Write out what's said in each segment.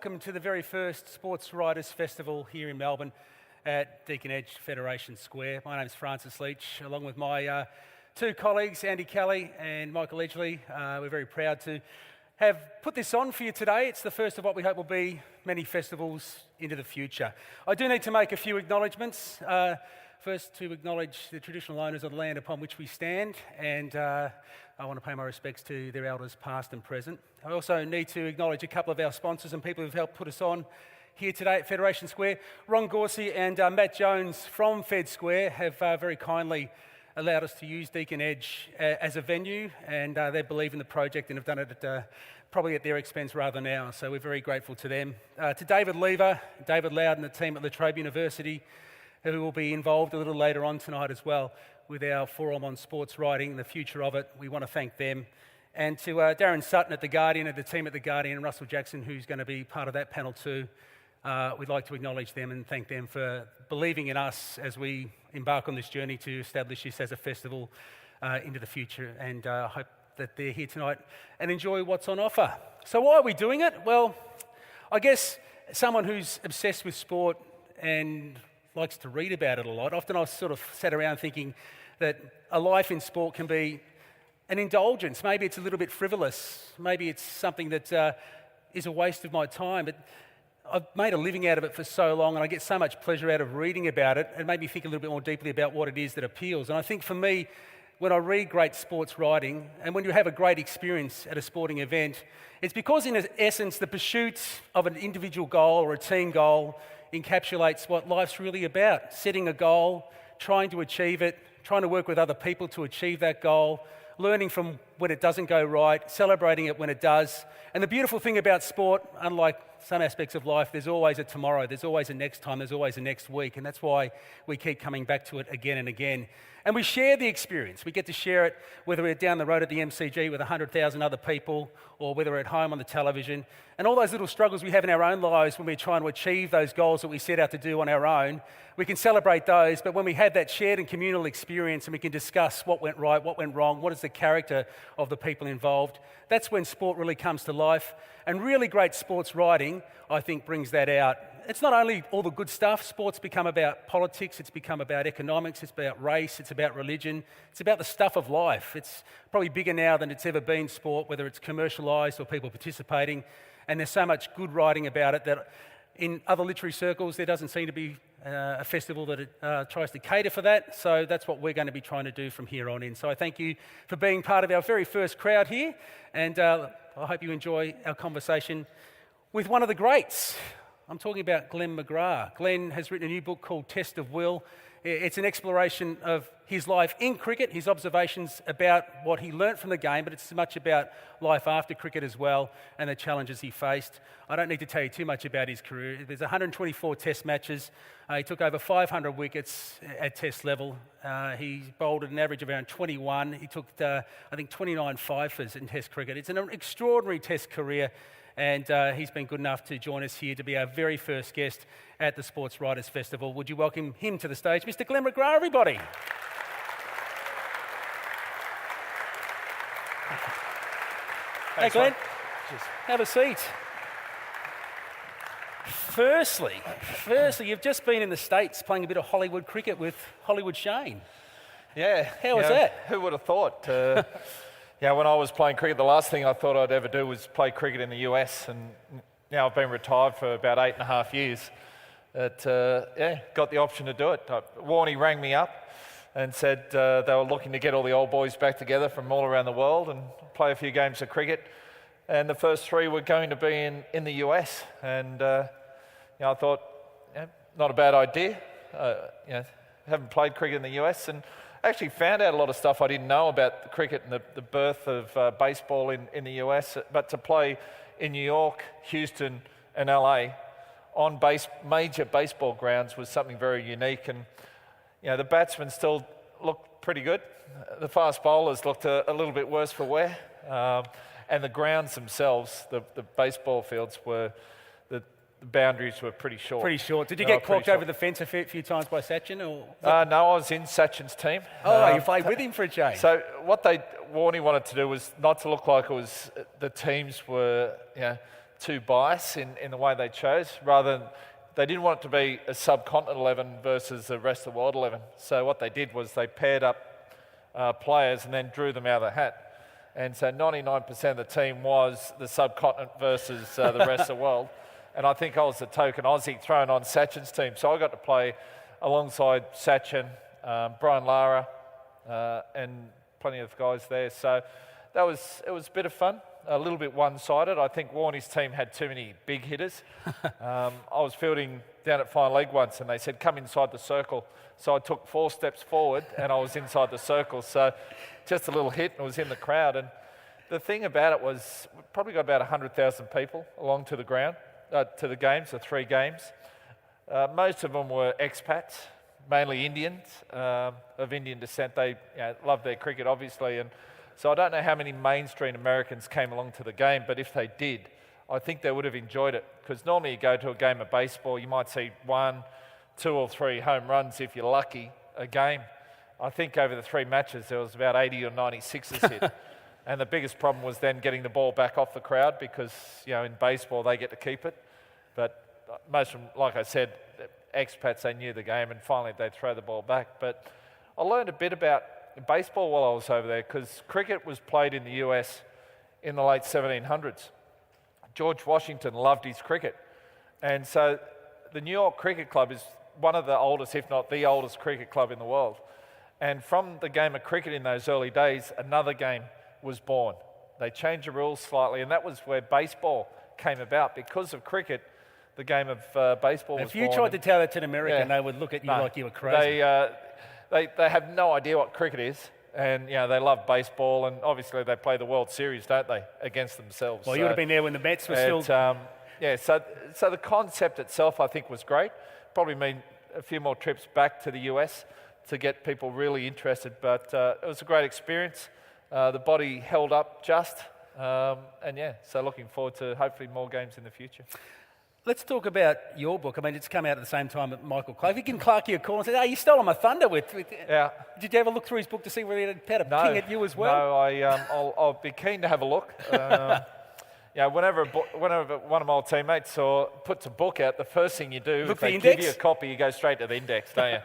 Welcome to the very first Sports Writers Festival here in Melbourne at Deakin Edge Federation Square. My name is Francis Leach, along with my two colleagues, Andy Kelly and Michael Edgley. We're very proud to have put this on for you today. It's the first of what we hope will be many festivals into the future. I do need to make a few acknowledgements. First, to acknowledge the traditional owners of the land upon which we stand, and I want to pay my respects to their elders past and present. I also need to acknowledge a couple of our sponsors and people who've helped put us on here today at Federation Square. Ron Gorsey and Matt Jones from Fed Square have very kindly allowed us to use Deakin Edge as a venue, and they believe in the project and have done it probably at their expense rather than ours, so we're very grateful to them. To David Lever, David Loud and the team at La Trobe University, who will be involved a little later on tonight as well with our forum on sports writing and the future of it. We want to thank them. And to Darren Sutton at The Guardian and the team at The Guardian, and Russell Jackson, who's going to be part of that panel too, we'd like to acknowledge them and thank them for believing in us as we embark on this journey to establish this as a festival into the future. And I hope that they're here tonight and enjoy what's on offer. So why are we doing it? Well, I guess someone who's obsessed with sport and likes to read about it a lot. Often I sort of sat around thinking that a life in sport can be an indulgence. Maybe it's a little bit frivolous. Maybe it's something that is a waste of my time. But I've made a living out of it for so long, and I get so much pleasure out of reading about it. It made me think a little bit more deeply about what it is that appeals. And I think for me, when I read great sports writing, and when you have a great experience at a sporting event, it's because in essence the pursuit of an individual goal or a team goal encapsulates what life's really about. Setting a goal, trying to achieve it, trying to work with other people to achieve that goal, learning from when it doesn't go right, celebrating it when it does. And the beautiful thing about sport, unlike some aspects of life, there's always a tomorrow, there's always a next time, there's always a next week, and that's why we keep coming back to it again and again. And we share the experience. We get to share it whether we're down the road at the MCG with 100,000 other people or whether we're at home on the television. And all those little struggles we have in our own lives when we're trying to achieve those goals that we set out to do on our own, we can celebrate those, but when we have that shared and communal experience and we can discuss what went right, what went wrong, what is the character of the people involved, that's when sport really comes to life. And really great sports writing, I think, brings that out. It's not only all the good stuff. Sports become about politics, it's become about economics, it's about race, it's about religion, it's about the stuff of life. It's probably bigger now than it's ever been, sport, whether it's commercialised or people participating. And there's so much good writing about it that in other literary circles there doesn't seem to be a festival that tries to cater for that. So that's what we're going to be trying to do from here on in. So I thank you for being part of our very first crowd here, and I hope you enjoy our conversation with one of the greats. I'm talking about Glenn McGrath. Glenn has written a new book called Test of Will. It's an exploration of his life in cricket, his observations about what he learnt from the game, but it's as much about life after cricket as well and the challenges he faced. I don't need to tell you too much about his career. There's 124 test matches. He took over 500 wickets at test level. He bowled at an average of around 21. He took, I think, 29 fifers in test cricket. It's an extraordinary test career. And he's been good enough to join us here to be our very first guest at the Sports Writers Festival. Would you welcome him to the stage, Mr. Glenn McGrath, everybody? Thanks, hey, Glenn. Cheers. Have a seat. Firstly, you've just been in the States playing a bit of Hollywood cricket with Hollywood Shane. Yeah. How was that? Who would have thought? When I was playing cricket, the last thing I thought I'd ever do was play cricket in the US, and now I've been retired for about 8.5 years. Got the option to do it. Warnie rang me up and said they were looking to get all the old boys back together from all around the world and play a few games of cricket. And the first 3 were going to be in the US. And I thought, not a bad idea. Haven't played cricket in the US, and actually found out a lot of stuff I didn't know about the cricket and the birth of baseball in the US. But to play in New York, Houston and LA on major baseball grounds was something very unique. And the batsmen still looked pretty good. The fast bowlers looked a little bit worse for wear. And the grounds themselves, the baseball fields the boundaries were pretty short. Pretty short. Did you get clocked over the fence a few times by Sachin? Or no, I was in Sachin's team. Oh, you played with him for a change. So what Warnie wanted to do was not to look like it was the teams were, too biased in the way they chose, rather than they didn't want it to be a subcontinent 11 versus a rest of the world 11. So what they did was they paired up players and then drew them out of the hat. And so 99% of the team was the subcontinent versus the rest of the world. And I think I was the token Aussie thrown on Sachin's team. So I got to play alongside Sachin, Brian Lara, and plenty of guys there. So it was a bit of fun, a little bit one-sided. I think Warnie's team had too many big hitters. I was fielding down at fine leg once and they said, come inside the circle. So I took 4 steps forward and I was inside the circle. So just a little hit and it was in the crowd. And the thing about it was we probably got about 100,000 people along to the ground, to the games, the 3 games. Most of them were expats, mainly Indians, of Indian descent. They love their cricket, obviously. And so I don't know how many mainstream Americans came along to the game, but if they did, I think they would have enjoyed it. Because normally you go to a game of baseball, you might see 1, 2 or 3 home runs if you're lucky a game. I think over the 3 matches there was about 80 or 90 sixes hit. And the biggest problem was then getting the ball back off the crowd because, in baseball they get to keep it. But most of them, like I said, expats, they knew the game and finally they'd throw the ball back. But I learned a bit about baseball while I was over there because cricket was played in the US in the late 1700s. George Washington loved his cricket. And so the New York Cricket Club is one of the oldest, if not the oldest cricket club in the world. And from the game of cricket in those early days, another game was born. They changed the rules slightly, and that was where baseball came about. Because of cricket, the game of baseball was born. If you tried to tell that to an American, they would look at you like you were crazy. They have no idea what cricket is, and they love baseball, and obviously they play the World Series, don't they, against themselves. Well, you would have been there when the Mets were still... So the concept itself, I think, was great. Probably mean a few more trips back to the US to get people really interested, but it was a great experience. The body held up just, so looking forward to hopefully more games in the future. Let's talk about your book. I mean, it's come out at the same time that Michael Clark. If you can Clark you a call and say, you stole my thunder with... Yeah. Did you ever look through his book to see whether he had a ping at you as well? No, I'll be keen to have a look. Whenever one of my old teammates puts a book out, the first thing you do, if they give you a copy, you go straight to the index, don't you?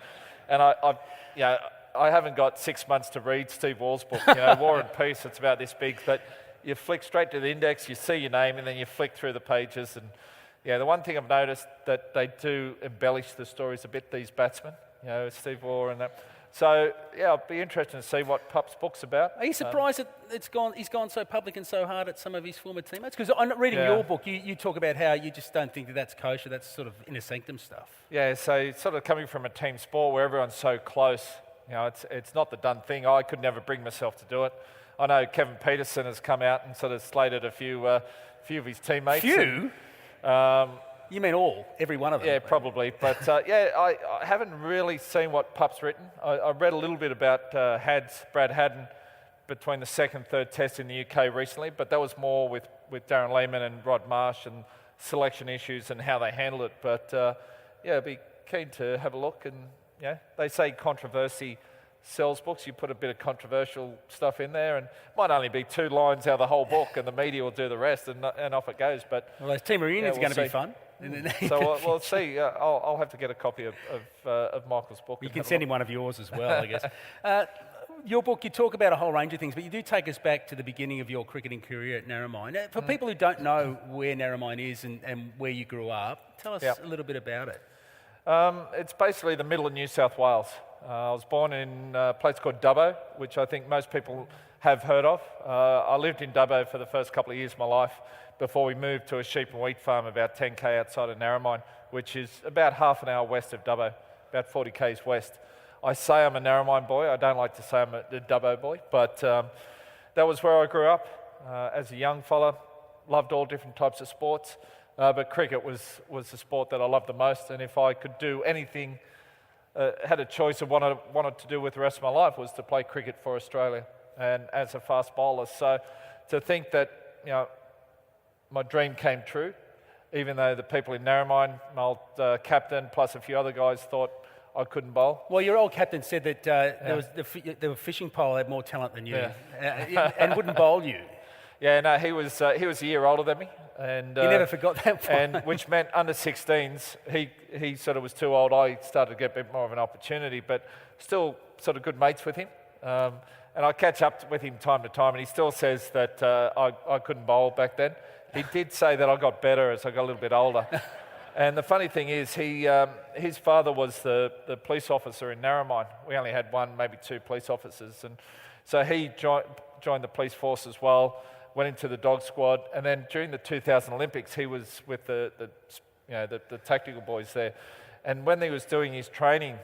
And I haven't got 6 months to read Steve Wall's book, War and Peace, it's about this big, but you flick straight to the index, you see your name, and then you flick through the pages. And the one thing I've noticed that they do embellish the stories a bit, these batsmen, Steve Waugh and that. So, it'll be interesting to see what Pup's book's about. Are you surprised that he's gone so public and so hard at some of his former teammates? Because I'm reading your book, you talk about how you just don't think that's kosher, that's sort of inner sanctum stuff. Yeah, so sort of coming from a team sport where everyone's so close, it's not the done thing. I could never bring myself to do it. I know Kevin Peterson has come out and sort of slated a few of his teamates. Few? You mean all? Every one of them? Yeah, probably. But I haven't really seen what Pup's written. I read a little bit about Brad Haddon, between the second, third test in the UK recently, but that was more with Darren Lehman and Rod Marsh and selection issues and how they handled it. But I'd be keen to have a look. And they say controversy sells books. You put a bit of controversial stuff in there, and it might only be 2 lines out of the whole book, and the media will do the rest, and off it goes. But those team reunions are going to be fun. So we'll see. I'll have to get a copy of Michael's book. You can send him one of yours as well, I guess. Your book, you talk about a whole range of things, but you do take us back to the beginning of your cricketing career at Narromine. For people who don't know where Narromine is and where you grew up, tell us a little bit about it. It's basically the middle of New South Wales. I was born in a place called Dubbo, which I think most people have heard of. I lived in Dubbo for the first couple of years of my life before we moved to a sheep and wheat farm about 10k outside of Narromine, which is about half an hour west of Dubbo, about 40 k's west. I say I'm a Narromine boy. I don't like to say I'm a Dubbo boy, but that was where I grew up as a young fella. Loved all different types of sports, but cricket was the sport that I loved the most. And if I could do anything, had a choice of what I wanted to do with the rest of my life, was to play cricket for Australia and as a fast bowler. So to think that my dream came true, even though the people in Narromine, my old captain plus a few other guys thought I couldn't bowl. Well, your old captain said that there was fishing pole had more talent than you and wouldn't bowl you. Yeah, no, he was a year older than me, and You never forgot that one. and which meant under 16s, he sort of was too old. I started to get a bit more of an opportunity, but still sort of good mates with him. And I catch up with him time to time, and he still says that I couldn't bowl back then. He did say that I got better as I got a little bit older. And the funny thing is, his father was the police officer in Narromine. We only had one, maybe two police officers, and so he joined the police force as well. Went into the dog squad, and then during the 2000 Olympics, he was with the tactical boys there. And when he was doing his training,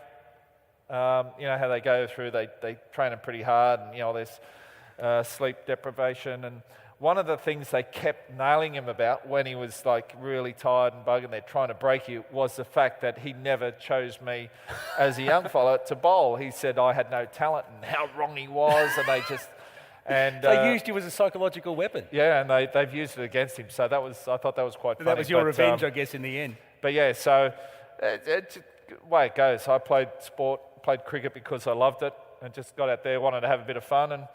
you know how they go through, they train him pretty hard, and there's sleep deprivation. And one of the things they kept nailing him about when he was like really tired and bugging, they're trying to break you, was the fact that he never chose me as a young fella to bowl. He said I had no talent and how wrong he was, and they just. And they used you as a psychological weapon. Yeah, and they've used it against him. So I thought that was quite funny. That was your revenge, I guess, in the end. But yeah, so it's the way it goes. I played cricket because I loved it, and just got out there, wanted to have a bit of fun, and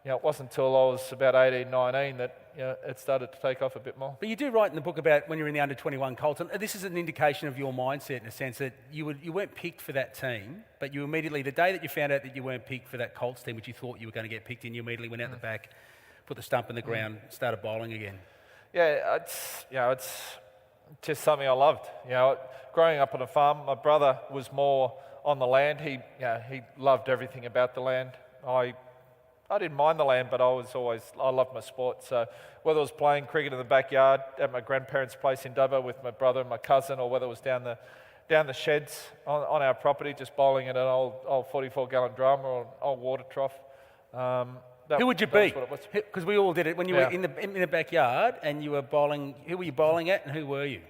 it wasn't until I was about 18, 19 that it started to take off a bit more. But you do write in the book about when you're in the under-21 Colts, and this is an indication of your mindset in a sense that you weren't picked for that team, but you immediately, the day that you found out that you weren't picked for that Colts team, which you thought you were going to get picked in, you immediately went out the back, put the stump in the ground, started bowling again. Yeah, it's just something I loved. Growing up on a farm, my brother was more on the land. He loved everything about the land. I didn't mind the land, but I loved my sport. So whether it was playing cricket in the backyard at my grandparents' place in Dubbo with my brother and my cousin, or whether it was down the sheds on our property, just bowling at an old 44-gallon drum or an old water trough. Who would you be? Because we all did it when you were in the backyard and you were bowling. Who were you bowling at, and who were you?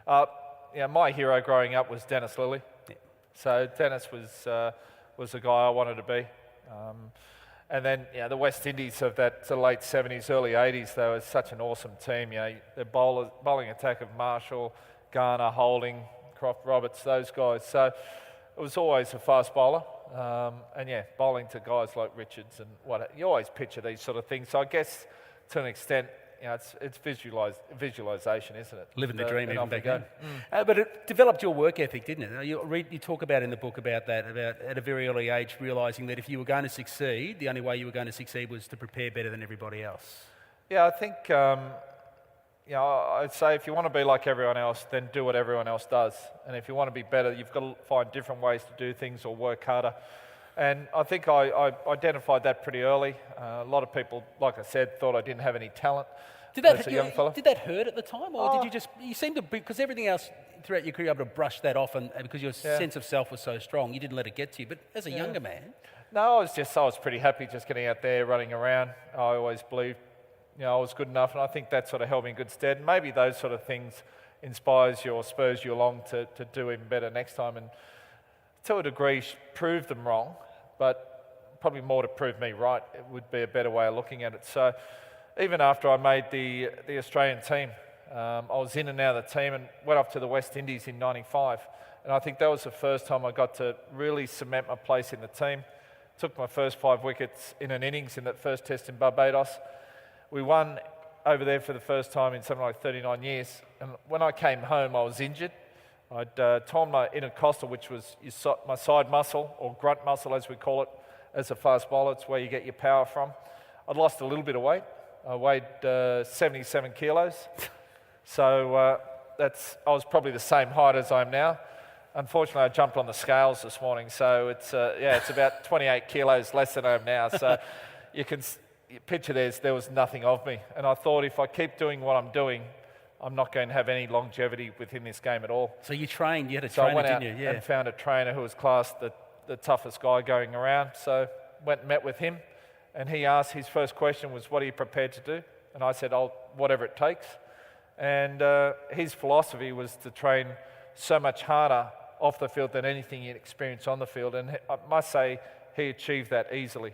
My hero growing up was Dennis Lilly. Yeah. So Dennis was the guy I wanted to be. And then, the West Indies of that late 70s, early 80s, they were such an awesome team. The bowling attack of Marshall, Garner, Holding, Croft, Roberts, those guys. So it was always a fast bowler. Bowling to guys like Richards and you always picture these sort of things. So I guess to an extent, it's visualization, isn't it? Living the dream even back then. But it developed your work ethic, didn't it? You talk about in the book about that, about at a very early age realising that if you were going to succeed, the only way you were going to succeed was to prepare better than everybody else. Yeah, I think, I'd say if you want to be like everyone else, then do what everyone else does. And if you want to be better, you've got to find different ways to do things or work harder. And I think I identified that pretty early. A lot of people, like I said, thought I didn't have any talent as a young fella. Did that hurt at the time? Or did you seem to be, because everything else throughout your career, able to brush that off and because your sense of self was so strong, you didn't let it get to you. But as a younger man... No, I was pretty happy just getting out there, running around. I always believed, I was good enough, and I think that sort of held me in good stead. And maybe those sort of things inspires you or spurs you along to do even better next time. And to a degree, prove them wrong, but probably more to prove me right. It would be a better way of looking at it. So even after I made the Australian team, I was in and out of the team and went up to the West Indies in '95. And I think that was the first time I got to really cement my place in the team. Took my first 5 wickets in an innings in that first test in Barbados. We won over there for the first time in something like 39 years. And when I came home, I was injured. I'd torn my intercostal, which was my side muscle, or grunt muscle as we call it, as a fast bowler. It's where you get your power from. I'd lost a little bit of weight. I weighed 77 kilos. So I was probably the same height as I am now. Unfortunately, I jumped on the scales this morning, so it's about 28 kilos less than I am now. So you can picture there was nothing of me. And I thought if I keep doing what I'm doing, I'm not going to have any longevity within this game at all. So you trained, you had a trainer, didn't you? So I went out and found a trainer who was classed the toughest guy going around. So went and met with him, and he asked, his first question was, what are you prepared to do? And I said, whatever it takes. And his philosophy was to train so much harder off the field than anything he'd experienced on the field. And I must say, he achieved that easily.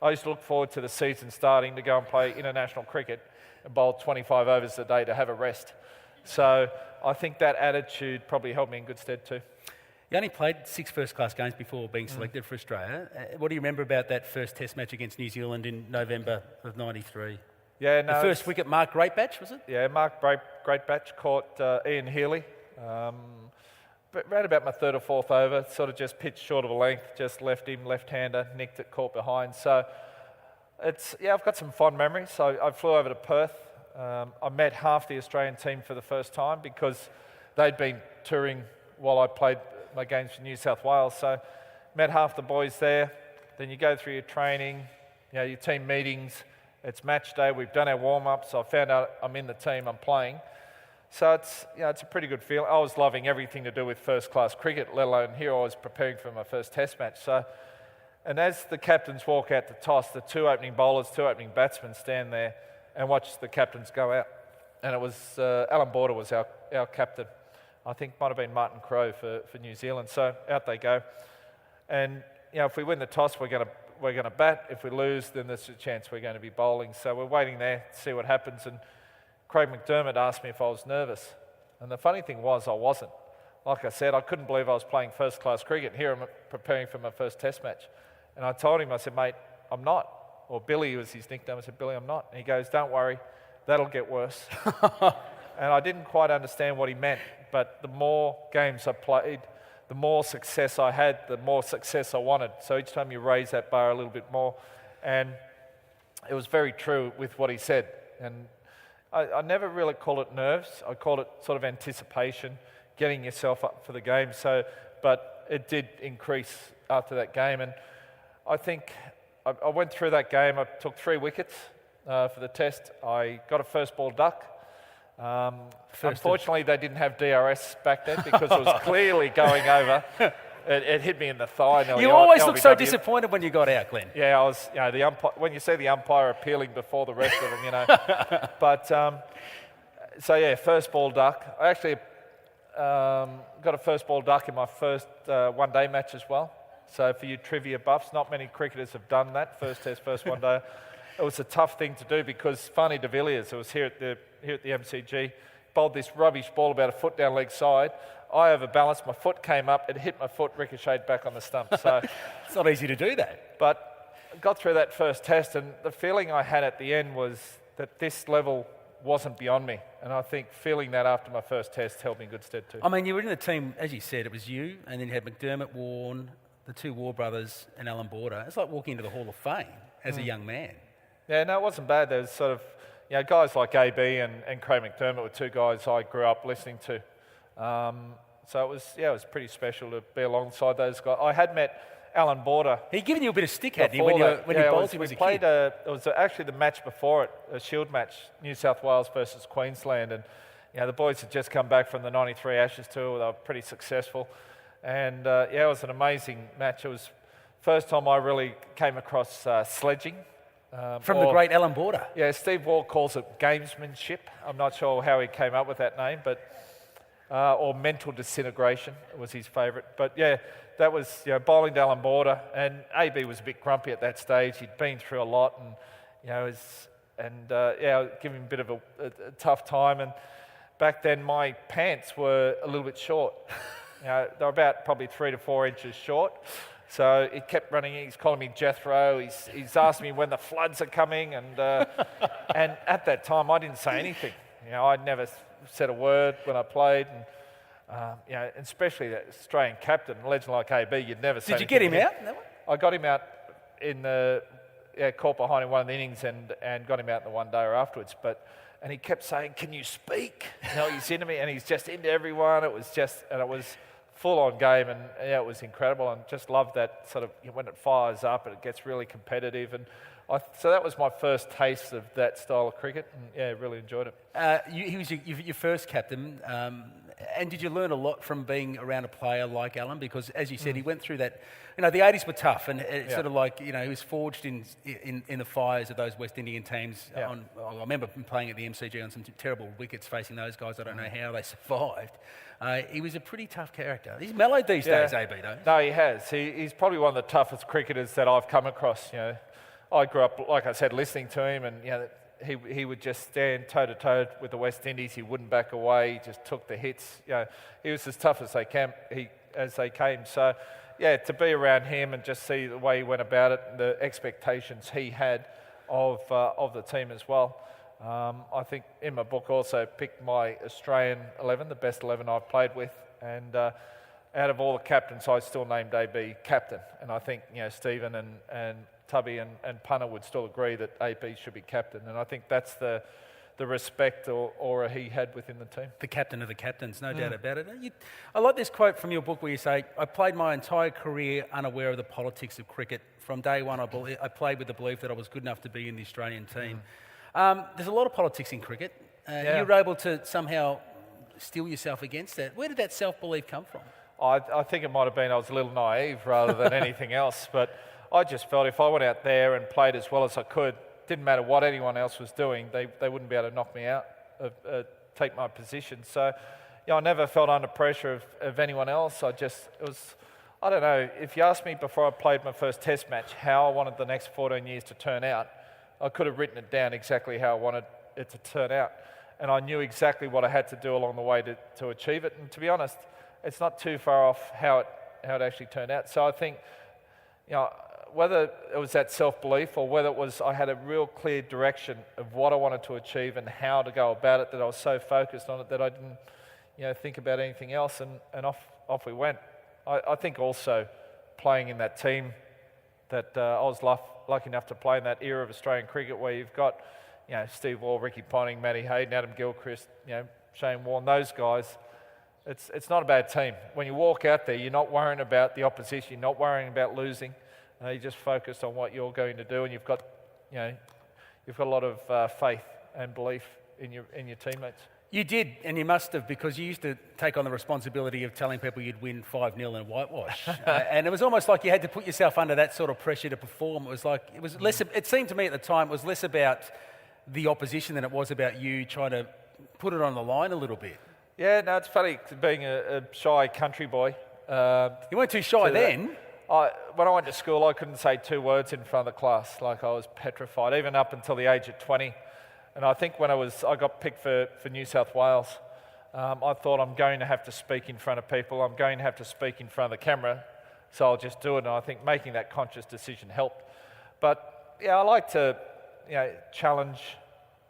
I used to look forward to the season starting to go and play international cricket and bowl 25 overs a day to have a rest. So I think that attitude probably held me in good stead too. You only played 6 first-class games before being selected for Australia. What do you remember about that first test match against New Zealand in November of '93? Yeah, no. The first wicket, Mark Greatbatch, was it? Yeah, Mark Greatbatch caught Ian Healy. But round about my third or fourth over, sort of just pitched short of a length, just left him, left-hander, nicked it, caught behind. So I've got some fond memories. So I flew over to Perth. I met half the Australian team for the first time because they'd been touring while I played my games for New South Wales. So met half the boys there. Then you go through your training, your team meetings. It's match day. We've done our warm-ups. I found out I'm in the team. I'm playing. So it's a pretty good feeling. I was loving everything to do with first-class cricket, let alone here I was preparing for my first Test match. And as the captains walk out to toss, the two opening bowlers, two opening batsmen stand there and watch the captains go out. And it was Alan Border was our captain. I think might have been Martin Crowe for New Zealand. So out they go. And if we win the toss, we're going to bat. If we lose, then there's a chance we're going to be bowling. So we're waiting there to see what happens. And Craig McDermott asked me if I was nervous. And the funny thing was, I wasn't. Like I said, I couldn't believe I was playing first-class cricket. Here I'm preparing for my first Test match. And I told him, I said, mate, I'm not. Or Billy was his nickname. I said, Billy, I'm not. And he goes, don't worry, that'll get worse. And I didn't quite understand what he meant. But the more games I played, the more success I had, the more success I wanted. So each time you raise that bar a little bit more. And it was very true with what he said. And I never really call it nerves. I call it sort of anticipation, getting yourself up for the game. But it did increase after that game. And I think I went through that game. I took 3 wickets for the Test. I got a first ball duck. Unfortunately, they didn't have DRS back then because it was clearly going over. It hit me in the thigh. You always look so disappointed when you got out, Glenn. Yeah, I was. The umpire, when you see the umpire appealing before the rest of them, But first ball duck. I actually got a first ball duck in my first one-day match as well. So for you trivia buffs, not many cricketers have done that. First Test, first one day. It was a tough thing to do because Farney de Villiers, who was here at the MCG, bowled this rubbish ball about a foot down leg side. I overbalanced, my foot came up, it hit my foot, ricocheted back on the stump. So it's not easy to do that. But I got through that first Test, and the feeling I had at the end was that this level wasn't beyond me. And I think feeling that after my first Test held me in good stead too. I mean, you were in the team, as you said, it was you, and then you had McDermott, Warne, the 2 War brothers, and Alan Border. It's like walking into the Hall of Fame as a young man. Yeah, no, it wasn't bad. There was sort of, guys like AB and Craig McDermott were 2 guys I grew up listening to. So it was pretty special to be alongside those guys. I had met Alan Border. He'd given you a bit of stick, hadn't he, when you bowled him as a kid? It was actually the match before it, a Shield match, New South Wales versus Queensland. And the boys had just come back from the 93 Ashes tour. They were pretty successful. And it was an amazing match. It was the first time I really came across sledging. From the great Alan Border. Yeah, Steve Waugh calls it gamesmanship. I'm not sure how he came up with that name, but or mental disintegration was his favourite. But that was bowling to Alan Border, and AB was a bit grumpy at that stage. He'd been through a lot, and give him a bit of a tough time. And back then, my pants were a little bit short. They were about probably 3 to 4 inches short. So he kept running. He's calling me Jethro. He's asked me when the floods are coming, and at that time I didn't say anything. I'd never said a word when I played, and especially the Australian captain, a legend like AB, you'd never say. Did you get him out? I got him out in the caught behind in one of the innings and got him out in the one day or afterwards. And he kept saying, "Can you speak?" He's into me, and he's just into everyone. It was full-on game, and it was incredible, and just loved that sort of when it fires up and it gets really competitive. And so that was my first taste of that style of cricket, and really enjoyed it. He was your first captain, and did you learn a lot from being around a player like Alan? Because as you said, he went through that. The 80s were tough, and it's sort of like he was forged in the fires of those West Indian teams. Yeah. I remember playing at the MCG on some terrible wickets facing those guys. I don't know how they survived. He was a pretty tough character. He's mellowed these days, AB, though. No, he has. He's probably one of the toughest cricketers that I've come across. I grew up, like I said, listening to him, and he would just stand toe to toe with the West Indies. He wouldn't back away. He just took the hits. He was as tough as they came. So, to be around him and just see the way he went about it, the expectations he had, of the team as well. I think in my book also picked my Australian 11, the best 11 I've played with, and out of all the captains, I still named AB captain. And I think Stephen and Tubby and Punter would still agree that AB should be captain. And I think that's the respect or aura he had within the team. The captain of the captains, no doubt about it. I like this quote from your book where you say, I played my entire career unaware of the politics of cricket. From day one, I played with the belief that I was good enough to be in the Australian team. There's a lot of politics in cricket. You were able to somehow steel yourself against that. Where did that self-belief come from? I think it might have been I was a little naive rather than anything else, but I just felt if I went out there and played as well as I could, didn't matter what anyone else was doing, they wouldn't be able to knock me out, take my position. So, I never felt under pressure of anyone else. I don't know, if you asked me before I played my first test match how I wanted the next 14 years to turn out, I could have written it down exactly how I wanted it to turn out. And I knew exactly what I had to do along the way to achieve it. And to be honest, it's not too far off how it actually turned out. So I think, whether it was that self-belief or whether it was I had a real clear direction of what I wanted to achieve and how to go about it, that I was so focused on it that I didn't think about anything else, and off we went. I think also playing in that team that I was lucky enough to play in that era of Australian cricket where you've got Steve Waugh, Ricky Ponting, Matty Hayden, Adam Gilchrist, Shane Warne, those guys. It's not a bad team. When you walk out there, you're not worrying about the opposition, you're not worrying about losing. You're just focused on what you're going to do, and you've got a lot of faith and belief in your teammates. You did, and you must have, because you used to take on the responsibility of telling people you'd win 5-0 in a whitewash. And it was almost like you had to put yourself under that sort of pressure to perform. It was less. It seemed to me at the time it was less about the opposition than it was about you trying to put it on the line a little bit. Yeah, no, it's funny being a shy country boy. You weren't too shy then. When I went to school, I couldn't say 2 words in front of the class. Like, I was petrified, even up until the age of 20. And I think when I got picked for New South Wales, I thought I'm going to have to speak in front of people. I'm going to have to speak in front of the camera, so I'll just do it. And I think making that conscious decision helped. But I like to challenge.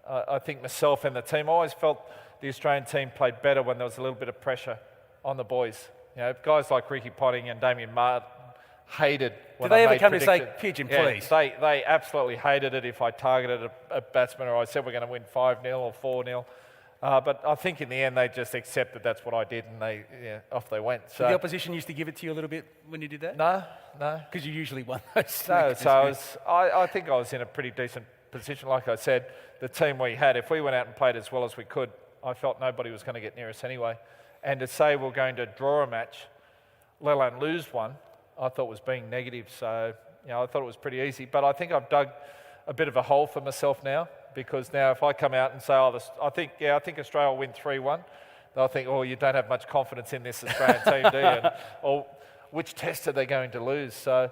I think myself and the team. I always felt the Australian team played better when there was a little bit of pressure on the boys. Guys like Ricky Ponting and Damien Martin hated when Did they I ever made come to say, predictions. pigeon, Yeah, please? they absolutely hated it if I targeted a batsman or I said we're going to win 5-0 or 4-0. But I think in the end they just accepted that's what I did, and off they went. So the opposition used to give it to you a little bit when you did that? No. Because you usually won those. No, so I think I was in a pretty decent position. Like I said, the team we had, if we went out and played as well as we could, I felt nobody was going to get near us anyway. And to say we're going to draw a match, let alone lose one, I thought was being negative. So, I thought it was pretty easy. But I think I've dug a bit of a hole for myself now, because now if I come out and say, I think Australia will win 3-1, they'll think, you don't have much confidence in this Australian team, do you? Or which test are they going to lose? So,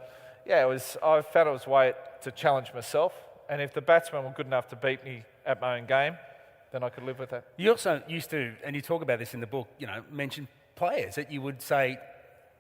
I found it was a way to challenge myself. And if the batsmen were good enough to beat me at my own game, then I could live with that. You also used to, and you talk about this in the book, mention players that you would say,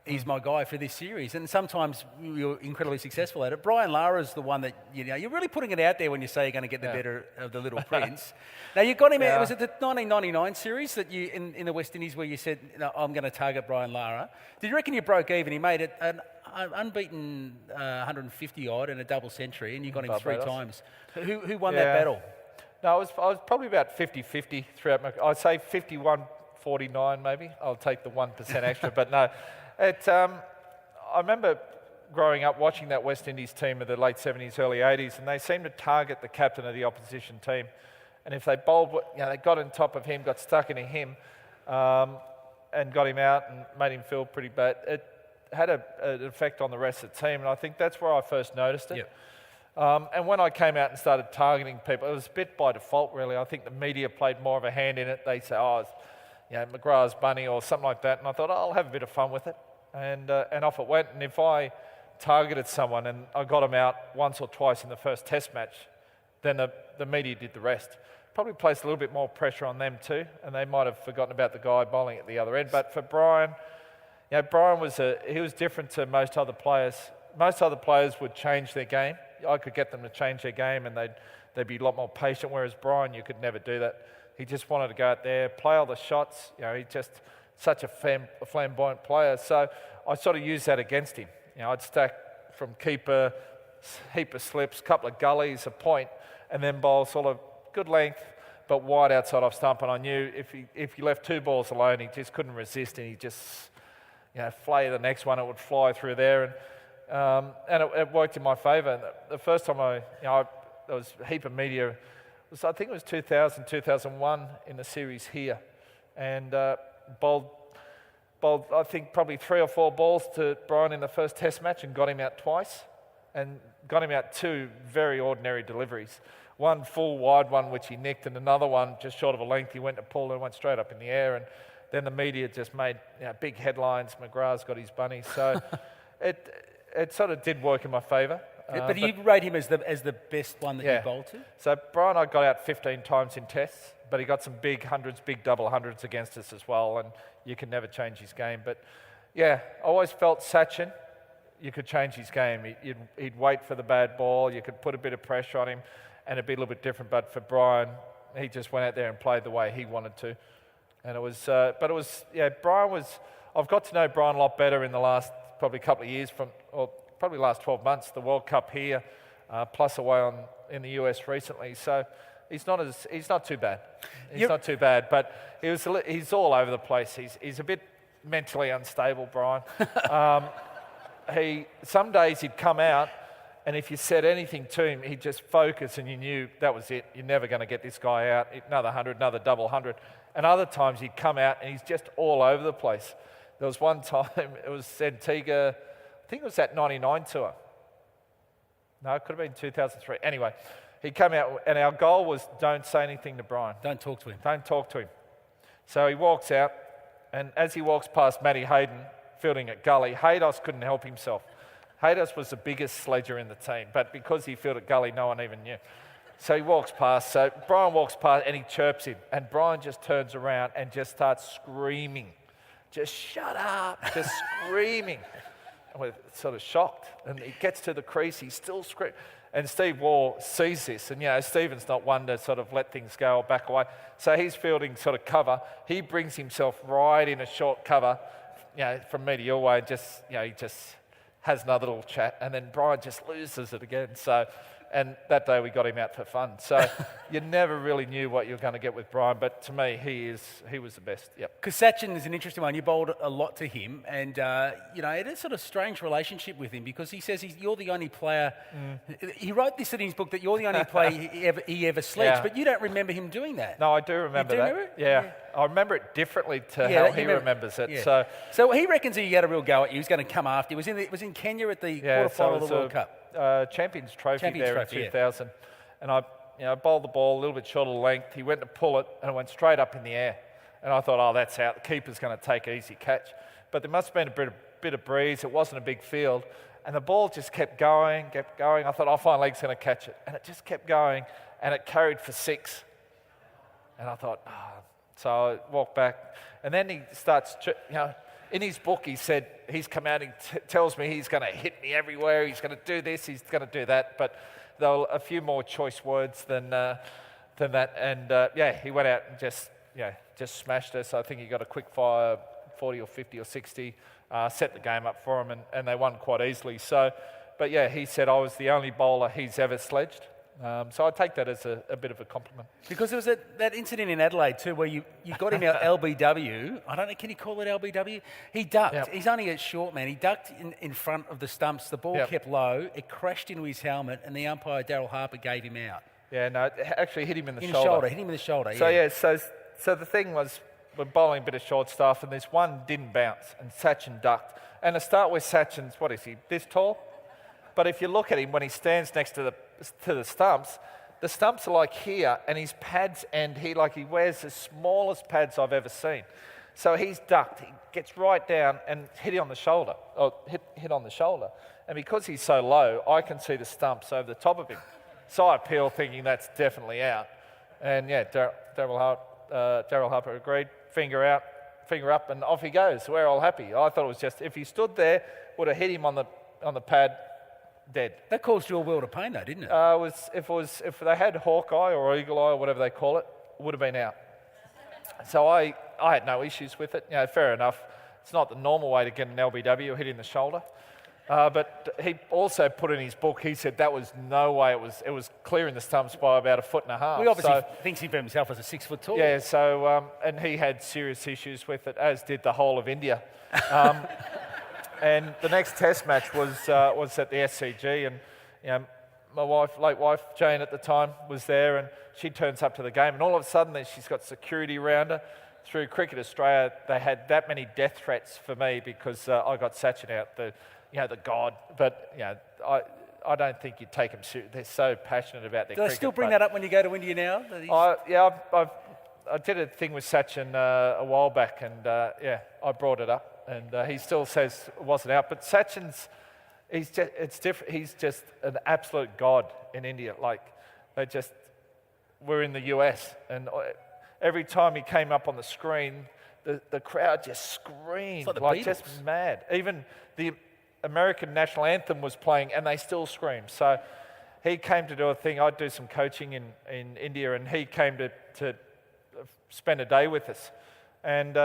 he's my guy for this series. And sometimes you're incredibly successful at it. Brian Lara's the one that, you're really putting it out there when you say you're going to get the better of the little prince. Now, you got him out, was it the 1999 series that you, in the West Indies, where you said, I'm going to target Brian Lara? Did you reckon you broke even? He made it an unbeaten 150 odd and a double century, and you got him three times. Who won that battle? No, I was probably about 50-50 throughout my... I'd say 51-49 maybe. I'll take the 1% extra, but no. I remember growing up watching that West Indies team of the late 70s, early 80s, and they seemed to target the captain of the opposition team. And if they bowled, they got on top of him, got stuck into him, and got him out and made him feel pretty bad. It had an effect on the rest of the team, and I think that's where I first noticed it. Yep. And when I came out and started targeting people, it was a bit by default, really. I think the media played more of a hand in it. They say, McGrath's bunny or something like that, and I thought, I'll have a bit of fun with it. And off it went. And if I targeted someone and I got them out once or twice in the first test match, then the media did the rest. Probably placed a little bit more pressure on them too, and they might have forgotten about the guy bowling at the other end. But for Brian, Brian was different to most other players. Most other players would change their game I could get them to change their game and they'd be a lot more patient, whereas Brian, you could never do that. He just wanted to go out there, play all the shots. He's just such a flamboyant player. So I sort of used that against him. I'd stack from keeper, heap of slips, couple of gullies, a point, and then bowl sort of good length, but wide outside off stump. And I knew if he left 2 balls alone, he just couldn't resist, and he just flay the next one, it would fly through there. And it worked in my favour. The first time there was a heap of media. I think it was 2000, 2001 in the series here, and bowled I think probably 3 or 4 balls to Brian in the first Test match and got him out twice, and got him out 2 very ordinary deliveries. One full wide one which he nicked, and another one just short of a length. He went to pull and went straight up in the air, and then the media just made big headlines. McGrath's got his bunny, so it sort of did work in my favour. But you rate him as the best one that you bowled to? So Brian, I got out 15 times in tests, but he got some big hundreds, big double hundreds against us as well, and you can never change his game. But I always felt Sachin, you could change his game. He'd wait for the bad ball, you could put a bit of pressure on him, and it'd be a little bit different. But for Brian, he just went out there and played the way he wanted to. And it was, Brian was, I've got to know Brian a lot better in the last probably couple of years, probably last 12 months, the World Cup here, plus away in the US recently. So he's not too bad. He's not too bad, but he's all over the place. He's a bit mentally unstable, Brian. Some days he'd come out, and if you said anything to him, he'd just focus, and you knew that was it. You're never going to get this guy out. Another 100, another double 100. And other times he'd come out, and he's just all over the place. There was one time, it was Antigua, I think it was that 99 tour. No, it could have been 2003. Anyway, he came out, and our goal was don't say anything to Brian. Don't talk to him. Don't talk to him. So he walks out, and as he walks past Matty Hayden, fielding at gully, Haydos couldn't help himself. Haydos was the biggest sledger in the team, but because he fielded at gully, no one even knew. So he walks past, so Brian walks past, and he chirps him, and Brian just turns around and just starts screaming. Just shut up, just screaming. We're sort of shocked, and he gets to the crease, he's still screaming. And Steve Waugh sees this, and Stephen's not one to sort of let things go or back away. So he's fielding sort of cover. He brings himself right in a short cover, from me to your way, and just, he just has another little chat, and then Brian just loses it again. And that day we got him out for fun. So you never really knew what you were going to get with Brian, but to me, he was the best. Yep. Because Sachin is an interesting one. You bowled a lot to him, and it is a sort of strange relationship with him because he says you're the only player. He wrote this in his book that you're the only player he ever sledged, but you don't remember him doing that. No, I do remember that. Remember it? Yeah. I remember it differently to how he remembers it. Yeah. So he reckons he had a real go at you. He was going to come after you. It was in Kenya at the quarterfinal of the World Cup. Champions Trophy in 2000, and I bowled the ball a little bit short of length. He went to pull it, and it went straight up in the air. And I thought, that's out. The keeper's going to take an easy catch. But there must have been a bit of breeze. It wasn't a big field, and the ball just kept going. I thought, fine leg's going to catch it, and it just kept going, and it carried for 6. And I thought, So I walked back, and then he starts, in his book, he said he's come out and tells me he's going to hit me everywhere, he's going to do this, he's going to do that, but there were a few more choice words than that, and he went out and just smashed us. I think he got a quick fire, 40 or 50 or 60, set the game up for him, and they won quite easily. So, but he said I was the only bowler he's ever sledged. So I take that as a bit of a compliment. Because there was that incident in Adelaide too where you got him out LBW. I don't know, can you call it LBW? He ducked. Yep. He's only a short man. He ducked in front of the stumps. The ball kept low. It crashed into his helmet, and the umpire, Daryl Harper, gave him out. Yeah, no, it actually hit him in the shoulder. Hit him in the shoulder, So the thing was, we're bowling a bit of short stuff, and this one didn't bounce, and Sachin ducked. And to start with, Sachin's, what is he, this tall? But if you look at him when he stands next to the stumps are like here, and his pads end. He wears the smallest pads I've ever seen. So he's ducked. He gets right down and hit on the shoulder. And because he's so low, I can see the stumps over the top of him. So I appeal, thinking that's definitely out. And Daryl Harper agreed. Finger out, finger up, and off he goes. We're all happy. I thought it was just if he stood there, would have hit him on the pad. dead. That caused you a world of pain, though, didn't it? If they had Hawkeye or Eagle Eye or whatever they call it, would have been out. So I had no issues with it. Fair enough. It's not the normal way to get an LBW, hit in the shoulder. But he also put in his book, he said that was no way, it was clearing the stumps by about 1.5 feet. He obviously thinks of himself as a 6 foot tall. Yeah, so, and he had serious issues with it, as did the whole of India. And the next test match was at the SCG, and my late wife Jane at the time was there, and she turns up to the game, and all of a sudden she's got security around her. Through Cricket Australia, they had that many death threats for me because I got Sachin out, the god. But I don't think you'd take them seriously. They're so passionate about their cricket. Do they still bring that up when you go to India now? I did a thing with Sachin a while back, and I brought it up, and he still says it wasn't out. But Sachin's, it's different. He's just an absolute god in India. Like we're in the US, and every time he came up on the screen, the crowd just screamed like just mad. Even the American national anthem was playing, and they still screamed. So he came to do a thing. I'd do some coaching in India, and he came to spend a day with us. And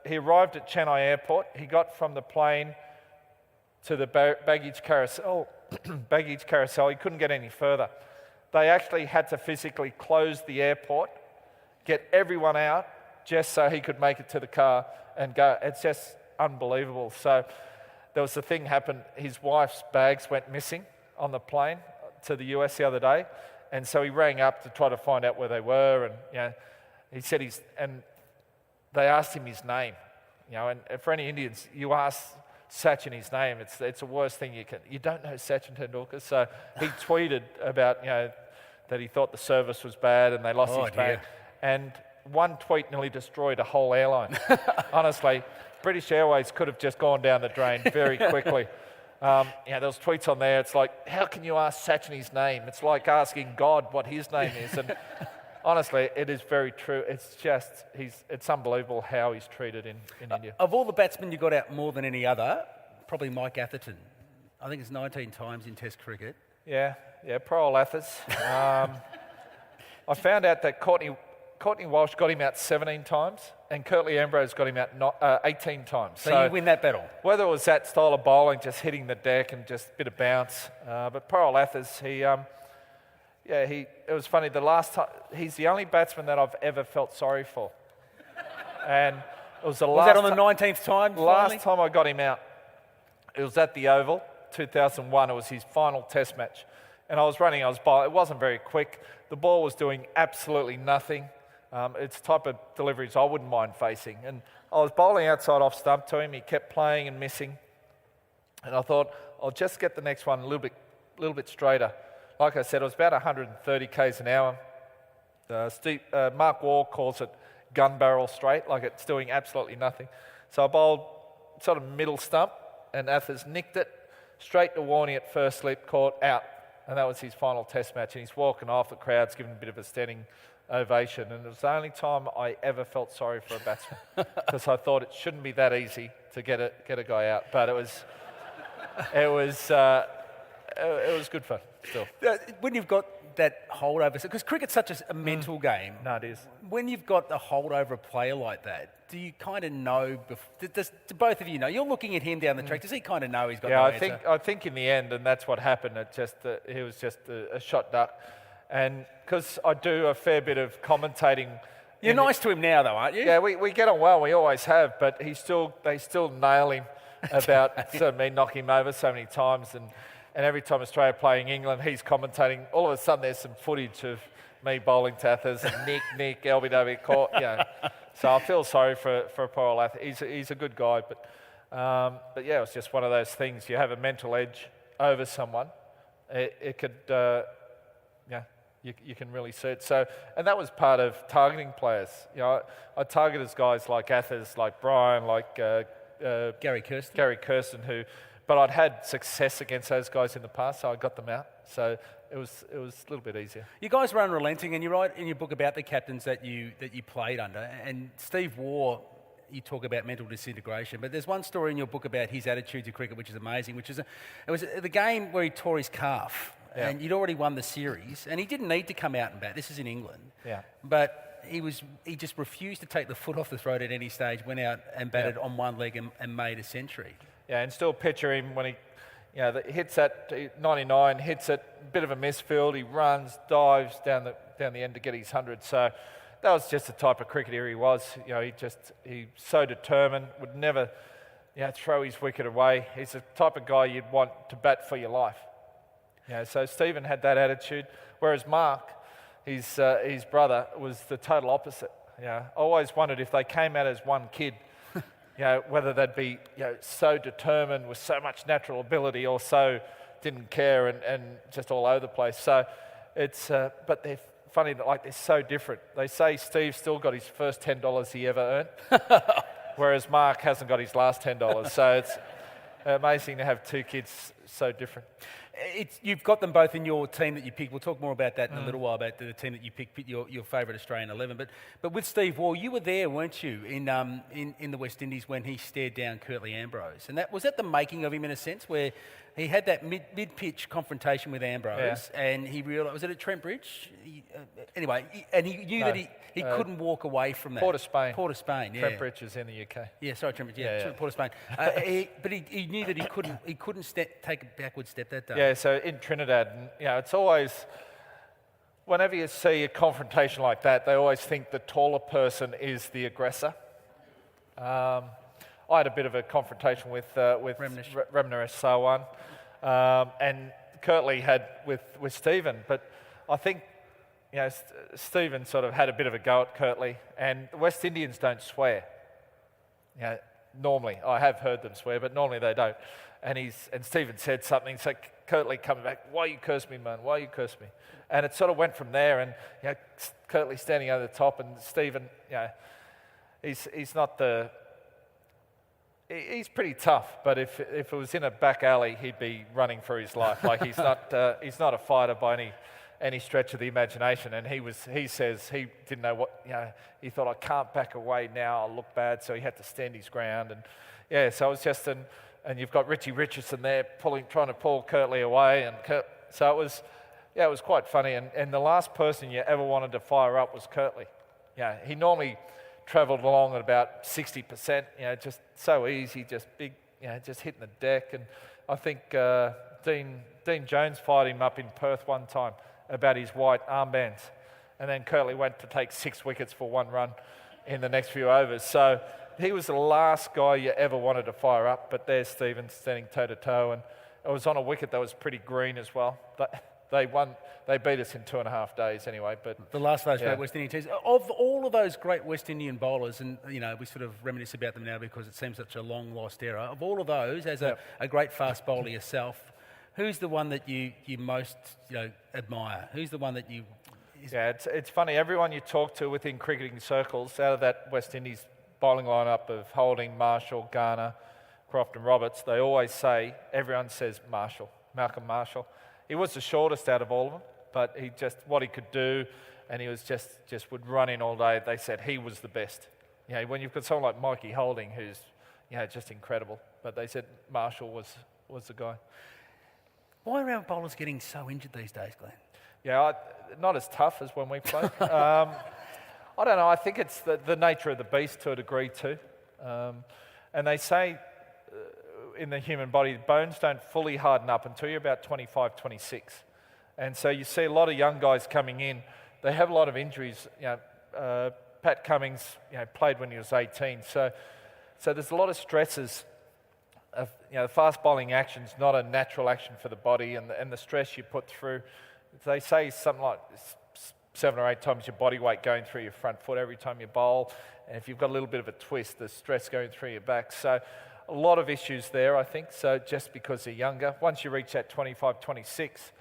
he arrived at Chennai Airport. He got from the plane to the baggage carousel. He couldn't get any further. They actually had to physically close the airport, get everyone out, just so he could make it to the car and go. It's just unbelievable. So there was a thing happened. His wife's bags went missing on the plane to the US the other day, and so he rang up to try to find out where they were. And he said and they asked him his name. And for any Indians, you ask Sachin his name. It's the worst thing you don't know Sachin Tendulkar. So he tweeted about that he thought the service was bad and they lost his bag. And one tweet nearly destroyed a whole airline. Honestly, British Airways could have just gone down the drain very quickly. There was tweets on there. It's like, how can you ask Sachin his name? It's like asking God what his name is. And honestly, it is very true. It's just, it's unbelievable how he's treated in India. Of all the batsmen you got out more than any other, probably Mike Atherton. I think it's 19 times in Test cricket. Yeah, poor old Athers. I found out that Courtney Walsh got him out 17 times, and Curtly Ambrose got him out 18 times. So you win that battle. Whether it was that style of bowling, just hitting the deck and just a bit of bounce, but poor old Athers, it was funny. The last time, he's the only batsman that I've ever felt sorry for, and it was the last. Was that on the 19th time? Last time I got him out, it was at the Oval, 2001. It was his final Test match, and I was bowling. It wasn't very quick. The ball was doing absolutely nothing. It's the type of deliveries I wouldn't mind facing. And I was bowling outside off stump to him. He kept playing and missing. And I thought, I'll just get the next one a little bit straighter. Like I said, it was about 130 k's an hour. Mark Wall calls it gun barrel straight, like it's doing absolutely nothing. So I bowled sort of middle stump, and Athers nicked it straight to Warney at first slip, caught out. And that was his final Test match. And he's walking off, the crowd's giving a bit of a standing ovation, and it was the only time I ever felt sorry for a batsman because I thought it shouldn't be that easy to get a guy out, but it was good fun still. When you've got that holdover, because cricket's such a mental game. No, it is. When you've got a holdover a player like that, do you kind of know? Do both of you know? You're looking at him down the track. Does he kind of know he's got? Yeah, no I answer? think in the end, and that's what happened. He was just a shot duck. And because I do a fair bit of commentating. You're nice to him now, though, aren't you? Yeah, we get on well. We always have. But they still nail him about me knocking him over so many times. And every time Australia playing England, he's commentating. All of a sudden, there's some footage of me bowling to Athers and Nick, LBW caught. So I feel sorry for poor old Athers. He's a good guy, but yeah, it was just one of those things. You have a mental edge over someone. It could. You can really see it. So, and that was part of targeting players. I targeted guys like Athers, like Brian, like Gary Kirsten, but I'd had success against those guys in the past, so I got them out. So it was a little bit easier. You guys were unrelenting, and you write in your book about the captains that you played under. And Steve Waugh you talk about mental disintegration, but there's one story in your book about his attitude to cricket, which is amazing, it was the game where he tore his calf, and you'd already won the series, and he didn't need to come out and bat. This is in England. But he just refused to take the foot off the throat at any stage, went out and batted on one leg and made a century. Yeah, and still picture him when he hits at 99, hits it, bit of a misfield, he runs, dives down the end to get his 100. So that was just the type of cricketer he was. He's so determined, would never throw his wicket away. He's the type of guy you'd want to bat for your life. So Stephen had that attitude, whereas Mark, his brother, was the total opposite. I always wondered if they came out as one kid, whether they'd be so determined with so much natural ability or so didn't care and just all over the place. So it's, but they're funny that they're so different. They say Steve still got his first $10 he ever earned, whereas Mark hasn't got his last $10. So it's amazing to have two kids so different. You've got them both in your team that you picked. We'll talk more about that in a little while, about the team that you picked, your favourite Australian 11. But with Steve Waugh, you were there, weren't you, in the West Indies when he stared down Curtly Ambrose? And was that the making of him in a sense, where he had that mid-pitch confrontation with Ambrose, and he realised, was it at Trent Bridge? Anyway, and he knew that he couldn't walk away from that. Port of Spain. Port of Spain, yeah. Trent Bridge is in the UK. Yeah, sorry, Trent Bridge, Port of Spain. But he knew that he couldn't take a backward step that day. Yeah, so in Trinidad, it's always, whenever you see a confrontation like that, they always think the taller person is the aggressor. I had a bit of a confrontation with Remnesh Sawan, and Curtly had with Stephen, but I think Stephen sort of had a bit of a go at Curtly, and the West Indians don't swear. Normally, I have heard them swear, but normally they don't. And Stephen said something, so Curtly coming back, "Why you curse me, man? Why you curse me?" And it sort of went from there, and Curtly standing over the top, and Stephen, he's not the. He's pretty tough, but if it was in a back alley, he'd be running for his life. He's not a fighter by any stretch of the imagination. And he says he didn't know what, he thought, I can't back away now, I'll look bad, so he had to stand his ground. And so it was just and you've got Richie Richardson there trying to pull Curtly away, so it was quite funny. And the last person you ever wanted to fire up was Curtly. He normally travelled along at about 60%, just so easy, just big, just hitting the deck. And I think Dean Jones fired him up in Perth one time about his white armbands, and then Curtly went to take 6 wickets for 1 run in the next few overs. So he was the last guy you ever wanted to fire up, but there's Stephen standing toe-to-toe, and it was on a wicket that was pretty green as well. They won. They beat us in 2.5 days anyway. But the last of those great West Indian teams, of all of those great West Indian bowlers, and we sort of reminisce about them now because it seems such a long lost era. Of all of those, as a great fast bowler yourself, who's the one that you most admire? Who's the one that you? It's funny. Everyone you talk to within cricketing circles, out of that West Indies bowling lineup of Holding, Marshall, Garner, Croft, and Roberts, they always say, everyone says Malcolm Marshall. He was the shortest out of all of them, but what he could do, and he was just would run in all day. They said he was the best. When you've got someone like Mikey Holding, who's just incredible, but they said Marshall was the guy. Why are our bowlers getting so injured these days, Glenn? Not as tough as when we played. I don't know. I think it's the nature of the beast to a degree too, and they say. In the human body, bones don't fully harden up until you're about 25, 26. And so you see a lot of young guys coming in, they have a lot of injuries. Pat Cummins, played when he was 18. So there's a lot of stresses of, fast bowling action's not a natural action for the body, and the stress you put through, they say something like 7 or 8 times your body weight going through your front foot every time you bowl. And if you've got a little bit of a twist, the stress going through your back. So a lot of issues there, I think. So just because they're younger, once you reach that 25, 26,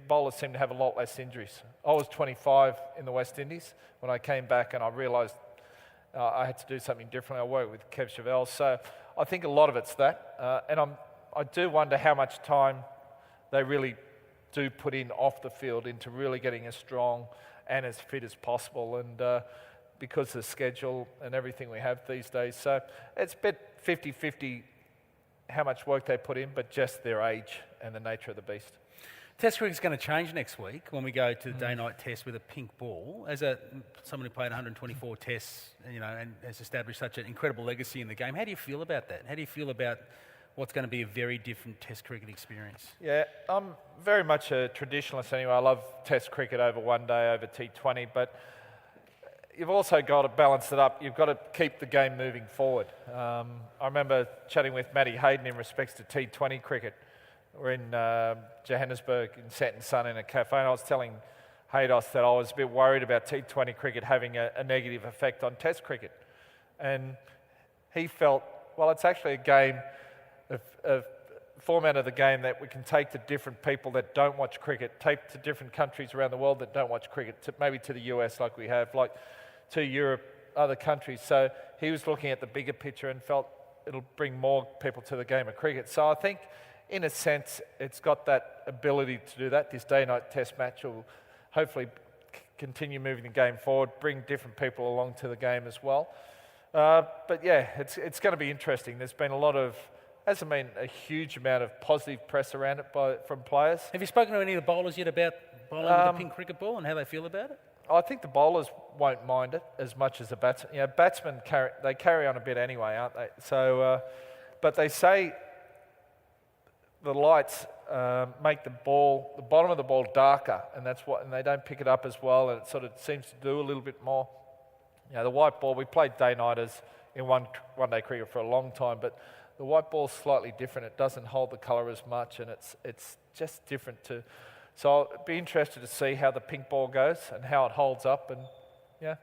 bowlers seem to have a lot less injuries. I was 25 in the West Indies when I came back, and I realised I had to do something differently. I worked with Kev Chevelle, so I think a lot of it's that. And I do wonder how much time they really do put in off the field into really getting as strong and as fit as possible. And because of the schedule and everything we have these days. So it's a bit 50-50 how much work they put in, but just their age and the nature of the beast. Test cricket's going to change next week when we go to the day-night test with a pink ball. As someone who played 124 tests, and has established such an incredible legacy in the game, how do you feel about that? How do you feel about what's going to be a very different test cricket experience? Yeah, I'm very much a traditionalist anyway. I love test cricket over one day, over T20, but you've also got to balance it up. You've got to keep the game moving forward. I remember chatting with Matty Hayden in respects to T20 cricket. We're in Johannesburg in Satin Sun in a cafe, and I was telling Haydos that I was a bit worried about T20 cricket having a negative effect on Test cricket. And he felt, well, it's actually a game, a format of the game that we can take to different people that don't watch cricket, take to different countries around the world that don't watch cricket, maybe to the US like we have, like to Europe, other countries. So he was looking at the bigger picture and felt it'll bring more people to the game of cricket. So I think, in a sense, it's got that ability to do that. This day-night test match will hopefully continue moving the game forward, bring different people along to the game as well. But yeah, it's going to be interesting. There's been hasn't been a huge amount of positive press around it from players. Have you spoken to any of the bowlers yet about bowling with a pink cricket ball and how they feel about it? I think the bowlers won't mind it as much as the batsmen. Batsmen carry on a bit anyway, aren't they? So, but they say the lights make the bottom of the ball darker, and and they don't pick it up as well, and it sort of seems to do a little bit more. The white ball, we played day-nighters in one-day cricket for a long time, but the white ball's slightly different. It doesn't hold the colour as much, and it's just different too. So I'll be interested to see how the pink ball goes and how it holds up, and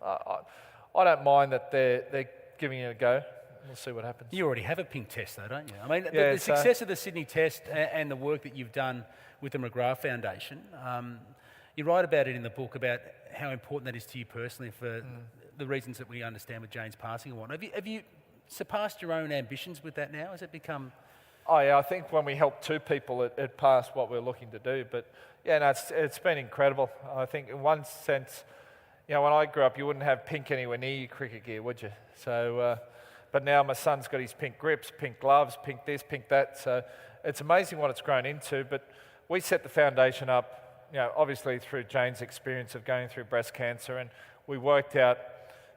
I don't mind that they're giving it a go. We'll see what happens. You already have a pink test, though, don't you? I mean, the success of the Sydney Test and the work that you've done with the McGrath Foundation, you write about it in the book about how important that is to you personally for the reasons that we understand with Jane's passing and whatnot. Have you surpassed your own ambitions with that now? Has it become... Oh, yeah, I think when we helped two people, it passed what we're looking to do. But, yeah, no, it's been incredible. I think in one sense, when I grew up, you wouldn't have pink anywhere near your cricket gear, would you? So... But now my son's got his pink grips, pink gloves, pink this, pink that. So it's amazing what it's grown into. But we set the foundation up, obviously through Jane's experience of going through breast cancer. And we worked out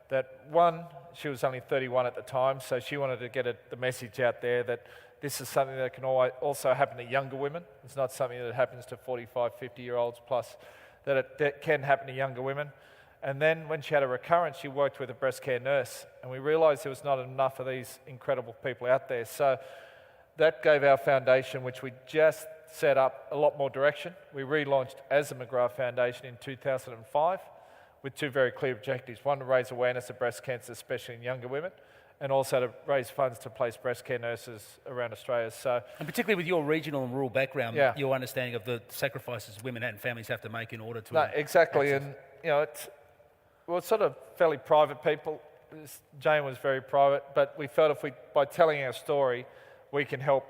that, one, she was only 31 at the time, so she wanted to get the message out there that this is something that can also happen to younger women. It's not something that happens to 45, 50-year-olds plus, that it can happen to younger women. And then when she had a recurrence, she worked with a breast care nurse, and we realised there was not enough of these incredible people out there. So that gave our foundation, which we just set up, a lot more direction. We relaunched as the McGrath Foundation in 2005 with two very clear objectives. One, to raise awareness of breast cancer, especially in younger women, and also to raise funds to place breast care nurses around Australia. So, and particularly with your regional and rural background, your understanding of the sacrifices women and families have to make in order to... No, exactly, access. And we're sort of fairly private people. Jane was very private, but we felt by telling our story, we can help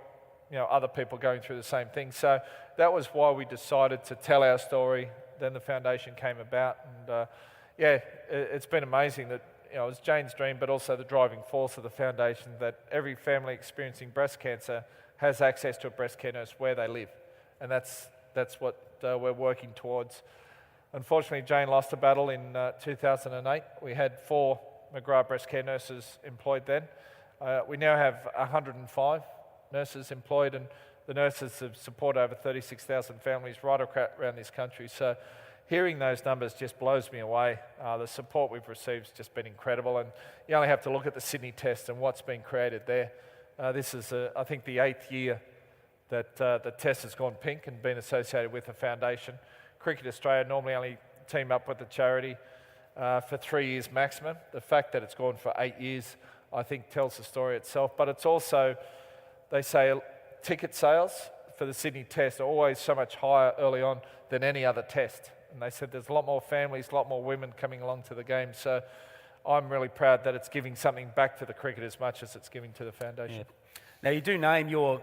other people going through the same thing. So that was why we decided to tell our story. Then the foundation came about, and it's been amazing that it was Jane's dream, but also the driving force of the foundation that every family experiencing breast cancer has access to a breast care nurse where they live, and that's what we're working towards. Unfortunately, Jane lost a battle in 2008. We had 4 McGrath breast care nurses employed then. We now have 105 nurses employed, and the nurses have supported over 36,000 families right around this country. So hearing those numbers just blows me away. The support we've received has just been incredible, and you only have to look at the Sydney Test and what's been created there. This is, I think, the 8th year that the test has gone pink and been associated with the foundation. Cricket Australia normally only team up with the charity for 3 years maximum. The fact that it's gone for 8 years, I think, tells the story itself. But it's also, they say, ticket sales for the Sydney Test are always so much higher early on than any other test. And they said there's a lot more families, a lot more women coming along to the game. So I'm really proud that it's giving something back to the cricket as much as it's giving to the foundation. Yeah. Now, you do name your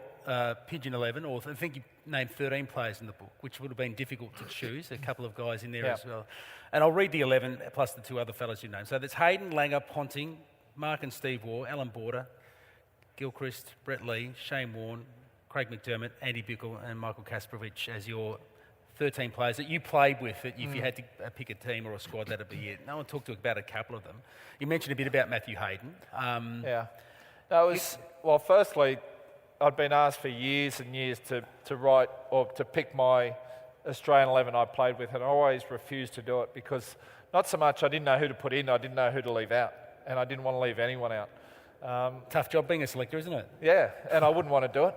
Pigeon 11, or I think you named 13 players in the book, which would have been difficult to choose. A couple of guys in there as well. And I'll read the 11 plus the two other fellas you named. So there's Hayden, Langer, Ponting, Mark and Steve Waugh, Alan Border, Gilchrist, Brett Lee, Shane Warne, Craig McDermott, Andy Bickle and Michael Kasparovich as your 13 players that you played with. That if you had to pick a team or a squad, that'd be it. No one talked to you about a couple of them. You mentioned a bit about Matthew Hayden. No, it was, well, firstly, I'd been asked for years and years to write or to pick my Australian 11 I played with, and I always refused to do it because not so much I didn't know who to put in, I didn't know who to leave out, and I didn't want to leave anyone out. Tough job being a selector, isn't it? Yeah, and I wouldn't want to do it.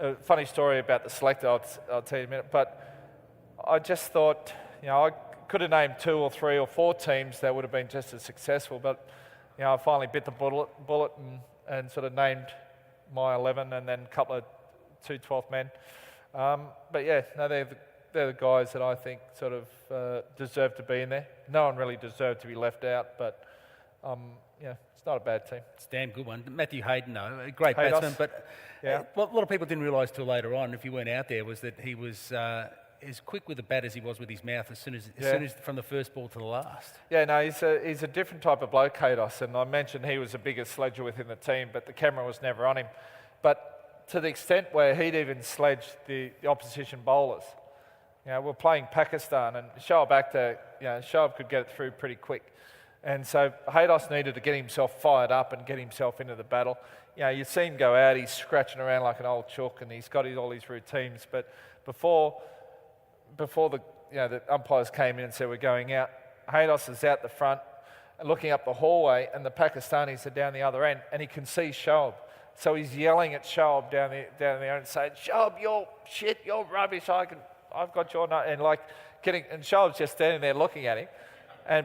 A funny story about the selector, I'll tell you in a minute, but I just thought, I could have named 2 or 3 or 4 teams that would have been just as successful, but I finally bit the bullet and sort of named my 11 and then a couple of 2 12th men. But yeah, no, they're the guys that I think sort of deserve to be in there. No one really deserved to be left out, but it's not a bad team. It's a damn good one. Matthew Hayden, though, a great batsman, but what a lot of people didn't realise till later on, if you weren't out there, was that he was as quick with the bat as he was with his mouth as soon as from the first ball to the last. Yeah, no, he's a different type of bloke, Haydos, and I mentioned he was the biggest sledger within the team, but the camera was never on him. But to the extent where he'd even sledged the opposition bowlers. We're playing Pakistan, and Shoaib Akhtar, Shoaib could get it through pretty quick. And so Haydos needed to get himself fired up and get himself into the battle. You see him go out, he's scratching around like an old chook, and he's got all his routines. But before the umpires came in and said we're going out, Haydos is out the front, looking up the hallway, and the Pakistanis are down the other end, and he can see Shoaib. So he's yelling at Shoaib down there and saying, "Shoaib, you're shit, you're rubbish. I've got your nut," and and Shoaib's just standing there looking at him.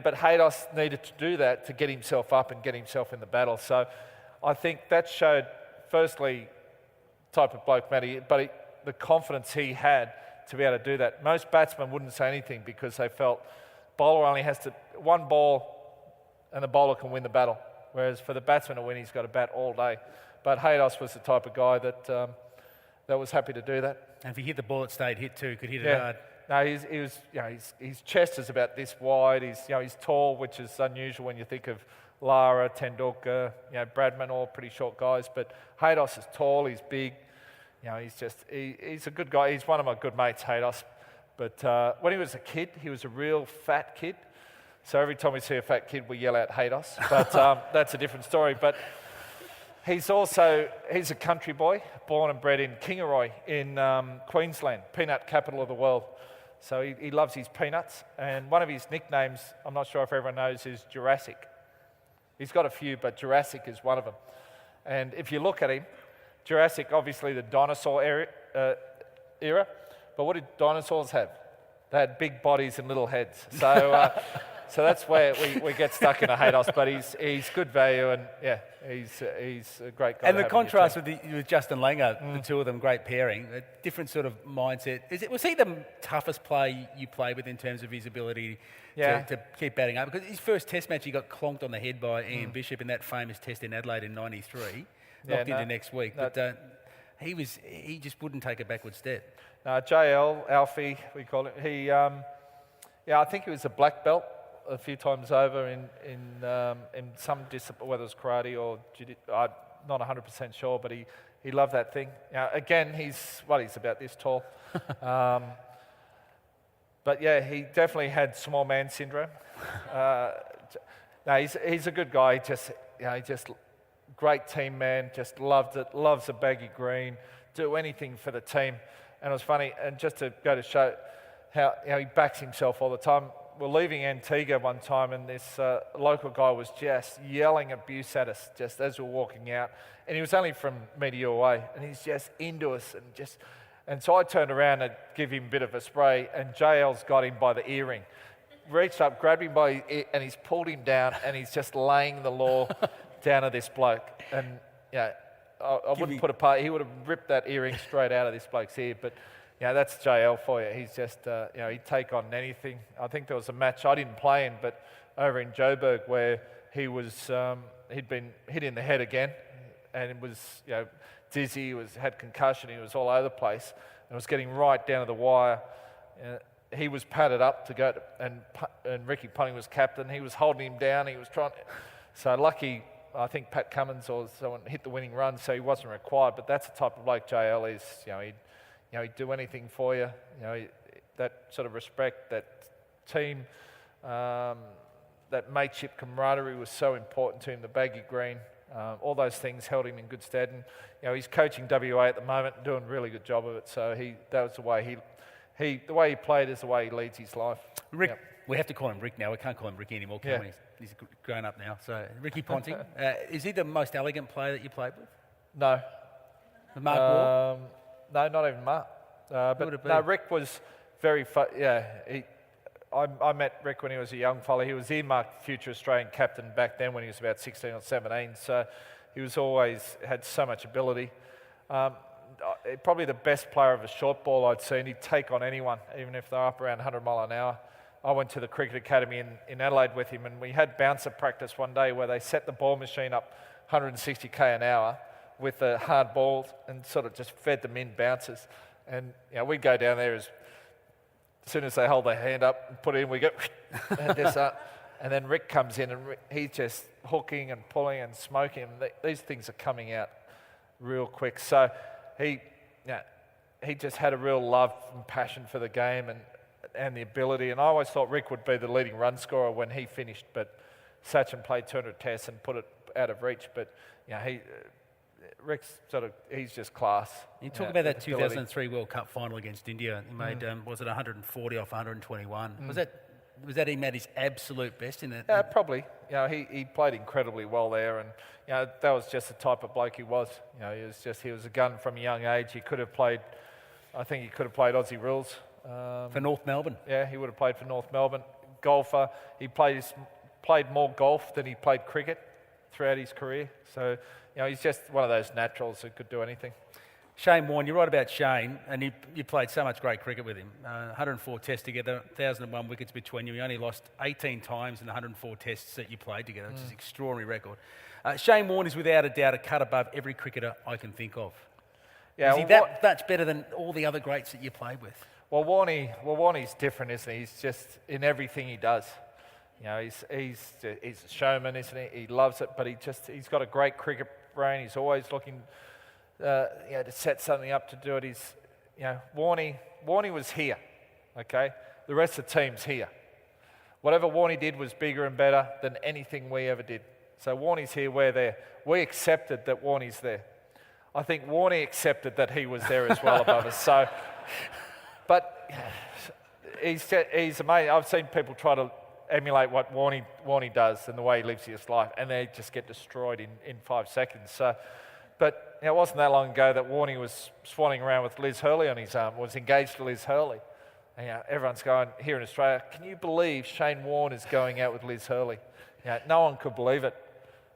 But Haydos needed to do that to get himself up and get himself in the battle. So I think that showed, firstly, type of bloke Matty, but the confidence he had to be able to do that. Most batsmen wouldn't say anything because they felt bowler only has to one ball and the bowler can win the battle. Whereas for the batsman to win, he's got to bat all day. But Haydos was the type of guy that was happy to do that. And if he hit the ball, it stayed hit too. Could hit it hard. No, his chest is about this wide. He's tall, which is unusual when you think of Lara, Tendulkar, Bradman, all pretty short guys. But Haydos is tall. He's big. He's a good guy. He's one of my good mates, Haydos. But when he was a kid, he was a real fat kid. So every time we see a fat kid, we yell out Haydos. But that's a different story. But he's a country boy, born and bred in Kingaroy in Queensland, peanut capital of the world. So he loves his peanuts, and one of his nicknames, I'm not sure if everyone knows, is Jurassic. He's got a few, but Jurassic is one of them. And if you look at him, Jurassic, obviously the dinosaur era, but what did dinosaurs have? They had big bodies and little heads. So so that's where we get stuck in a Haydos, but he's good value, and he's a great guy. And the contrast with Justin Langer, the two of them, great pairing, a different sort of mindset. Was he the toughest player you played with in terms of his ability to keep batting up? Because his first test match, he got clonked on the head by Ian Bishop in that famous test in Adelaide in '93, knocked into next week. But he just wouldn't take a backward step. JL, Alfie, we call it. He, I think he was a black belt a few times over in some discipline, whether it was karate or I'm not 100% sure, but he loved that thing. Again, he's about this tall. But he definitely had small man syndrome. He's a good guy. He just great team man, just loved it, loves a baggy green, do anything for the team. And it was funny, and just to go to show how he backs himself all the time. We're leaving Antigua one time, and this local guy was just yelling abuse at us just as we're walking out. And he was only from Media Way, and he's just into us. And so I turned around and give him a bit of a spray, and JL's got him by the earring. Reached up, grabbed him by his ear, and he's pulled him down, and he's just laying the law down to this bloke. And I wouldn't put a part. He would have ripped that earring straight out of this bloke's ear, but that's JL for you. He's just, he'd take on anything. I think there was a match I didn't play in, but over in Joburg where he was, he'd been hit in the head again, and it was, dizzy, had concussion, he was all over the place, and was getting right down to the wire. He was padded up to go, and Ricky Ponting was captain. He was holding him down. He was trying. So lucky, I think Pat Cummins or someone hit the winning run, so he wasn't required. But that's the type of bloke JL is. He'd do anything for you. That sort of respect, that team, that mateship camaraderie was so important to him. The baggy green, all those things held him in good stead. And he's coaching WA at the moment, and doing a really good job of it. So that was the way the way he played is the way he leads his life. Rick, we have to call him Rick now. We can't call him Ricky anymore, can we? He's grown up now. So Ricky Ponting, is he the most elegant player that you played with? No. Mark Moore? No, not even Mark. But no, Rick was very I met Rick when he was a young fella. He was earmarked future Australian captain back then when he was about 16 or 17. So he was always had so much ability. Probably the best player of a short ball I'd seen. He'd take on anyone, even if they're up around 100 mile an hour. I went to the Cricket Academy in Adelaide with him, and we had bouncer practice one day where they set the ball machine up 160k an hour with the hard balls and sort of just fed them in bouncers. And we'd go down there as soon as they hold their hand up and put it in, we go and then Rick comes in and he's just hooking and pulling and smoking. These things are coming out real quick. So he just had a real love and passion for the game and the ability. And I always thought Rick would be the leading run scorer when he finished, but Sachin played 200 tests and put it out of reach. But Rick's he's just class. You talk about that 2003 World Cup final against India. He made, was it 140 off 121? Was that him at his absolute best in that? Yeah, probably. He played incredibly well there, and that was just the type of bloke he was. He was a gun from a young age. He could have played. I think he could have played Aussie rules for North Melbourne. Yeah, he would have played for North Melbourne. Golfer. He played more golf than he played cricket throughout his career. So he's just one of those naturals who could do anything. Shane Warne, you're right about Shane, and you played so much great cricket with him. 104 tests together, 1,001 wickets between you. You only lost 18 times in the 104 tests that you played together, which is an extraordinary record. Shane Warne is without a doubt a cut above every cricketer I can think of. Yeah, is he that much better than all the other greats that you played with? Well, Warnie's different, isn't he? He's just in everything he does. He's a showman, isn't he? He loves it, but he's got a great cricket brain. He's always looking to set something up to do it. Warnie was here, okay? The rest of the team's here. Whatever Warnie did was bigger and better than anything we ever did. So Warnie's here, we're there. We accepted that Warnie's there. I think Warnie accepted that he was there as well above us. So, but he's amazing. I've seen people try to emulate what Warnie does and the way he lives his life, and they just get destroyed in 5 seconds. So, but it wasn't that long ago that Warnie was swanning around with Liz Hurley on his arm, was engaged to Liz Hurley. And everyone's going, here in Australia, can you believe Shane Warne is going out with Liz Hurley? No one could believe it,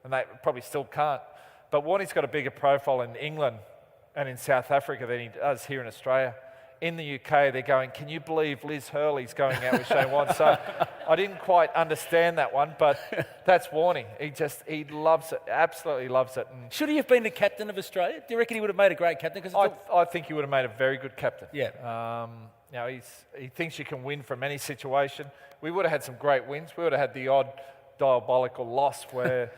and they probably still can't. But Warnie's got a bigger profile in England and in South Africa than he does here in Australia. In the UK, they're going, can you believe Liz Hurley's going out with Shane Warne? So I didn't quite understand that one, but that's Warnie. He loves it, absolutely loves it. And should he have been the captain of Australia? Do you reckon he would have made a great captain? I think he would have made a very good captain. Yeah. He thinks you can win from any situation. We would have had some great wins. We would have had the odd diabolical loss where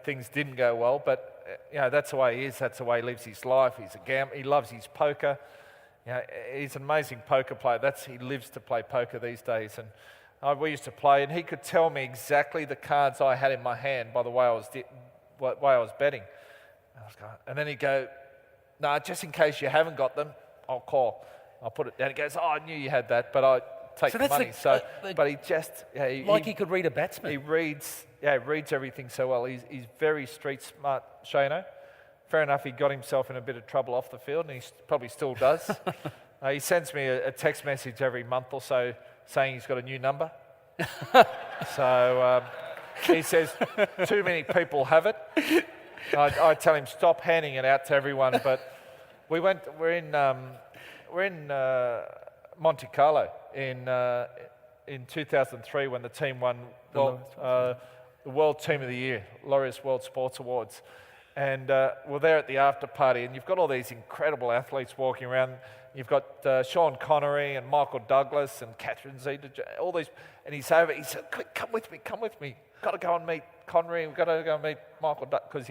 things didn't go well, but that's the way he is. That's the way he lives his life. He's a gambler. He loves his poker. He's an amazing poker player. He lives to play poker these days. And we used to play, and he could tell me exactly the cards I had in my hand by the way I was betting. And then he'd go, "No, just in case you haven't got them, I'll call. I'll put it down." He goes, "Oh, I knew you had that, but I take the money." But he just he could read a batsman. He reads everything so well. He's very street smart, Shano. Fair enough, he got himself in a bit of trouble off the field, and he probably still does. He sends me a text message every month or so saying he's got a new number. So he says, too many people have it. I tell him, stop handing it out to everyone. But we're in Monte Carlo in 2003 when the team won the World Team of the Year, Laureus World Sports Awards. And we're there at the after party, and you've got all these incredible athletes walking around. You've got Sean Connery and Michael Douglas and Catherine Zeta, all these. And he's over. He said, "Quick, come with me. Got to go and meet Connery. We've got to go and meet Michael Douglas," because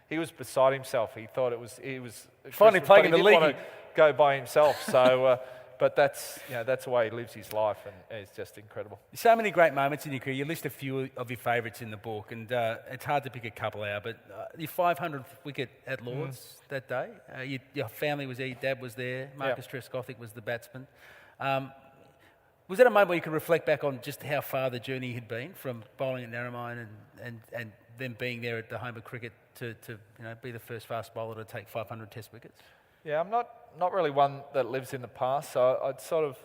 he was beside himself. He thought he was finally playing in the league. He didn't want to go by himself. So, but that's the way he lives his life, and it's just incredible. So many great moments in your career. You list a few of your favourites in the book, and it's hard to pick a couple out. But your 500th wicket at Lords that day, your family was there, your dad was there, Marcus Trescothick was the batsman. Was that a moment where you could reflect back on just how far the journey had been from bowling at Narromine and then being there at the home of cricket to be the first fast bowler to take 500 Test wickets? Yeah, I'm not really one that lives in the past, so I'd sort of,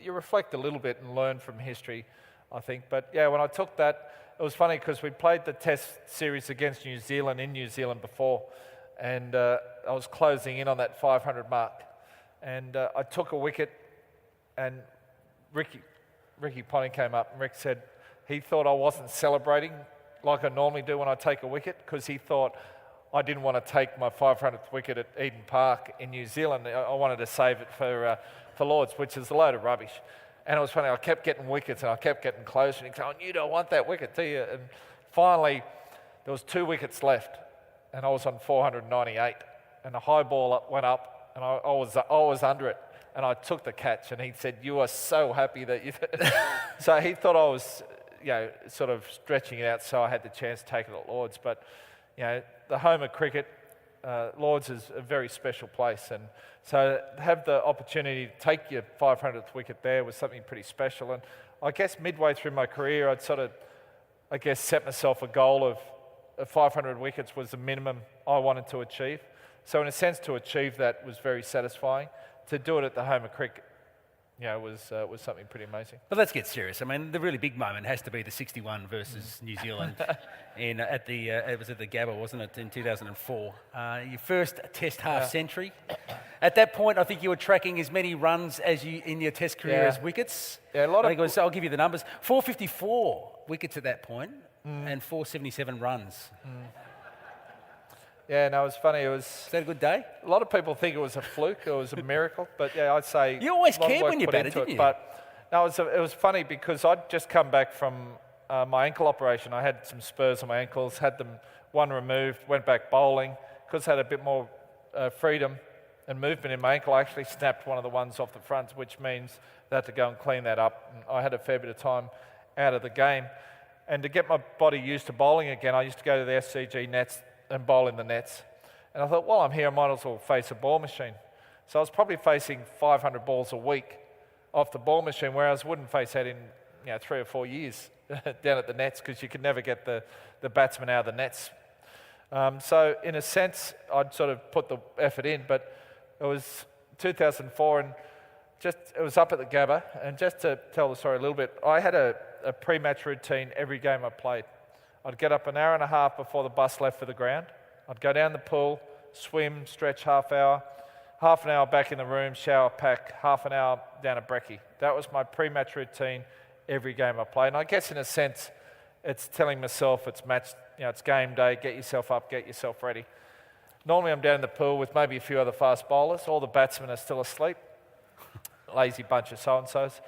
you reflect a little bit and learn from history, I think. But yeah, when I took that, it was funny because we played the Test series against New Zealand in New Zealand before, and I was closing in on that 500 mark, and I took a wicket, and Ricky Ponting came up, and Rick said he thought I wasn't celebrating like I normally do when I take a wicket, because he thought I didn't want to take my 500th wicket at Eden Park in New Zealand. I wanted to save it for Lords, which is a load of rubbish. And it was funny, I kept getting wickets and I kept getting close, and he said, "You don't want that wicket, do you?" And finally, there was 2 wickets left, and I was on 498, and the high ball went up, and I was under it, and I took the catch, and he said, "You are so happy that you..." So he thought I was, sort of stretching it out, so I had the chance to take it at Lords. But, the home of cricket, Lords is a very special place, and so to have the opportunity to take your 500th wicket there was something pretty special. And I guess midway through my career, I'd sort of, set myself a goal of 500 wickets was the minimum I wanted to achieve. So in a sense, to achieve that was very satisfying. To do it at the home of cricket, was something pretty amazing. But let's get serious. I mean, the really big moment has to be the 61 versus New Zealand it was at the Gabba, wasn't it, in 2004? Your first Test half-century. At that point, I think you were tracking as many runs as you in your Test career as wickets. Yeah, I'll give you the numbers. 454 wickets at that point and 477 runs. Yeah, no, it was funny. Is that a good day? A lot of people think it was a fluke, it was a miracle, but yeah, I'd say... You always cared when you batted, didn't you? But no, it was funny because I'd just come back from my ankle operation. I had some spurs on my ankles, had them one removed, went back bowling. Because I had a bit more freedom and movement in my ankle, I actually snapped one of the ones off the front, which means I had to go and clean that up. And I had a fair bit of time out of the game. And to get my body used to bowling again, I used to go to the SCG nets and bowl in the nets. And I thought, while I'm here, I might as well face a ball machine. So I was probably facing 500 balls a week off the ball machine, whereas I wouldn't face that in 3 or 4 years down at the nets, because you could never get the batsman out of the nets. So in a sense, I'd sort of put the effort in, but it was 2004, and it was up at the Gabba. And just to tell the story a little bit, I had a pre-match routine every game I played. I'd get up an hour and a half before the bus left for the ground. I'd go down the pool, swim, stretch half an hour back in the room, shower, pack, half an hour down at Brekkie. That was my pre-match routine every game I played. And I guess in a sense, it's telling myself it's match, it's game day, get yourself up, get yourself ready. Normally I'm down in the pool with maybe a few other fast bowlers. All the batsmen are still asleep. Lazy bunch of so-and-sos.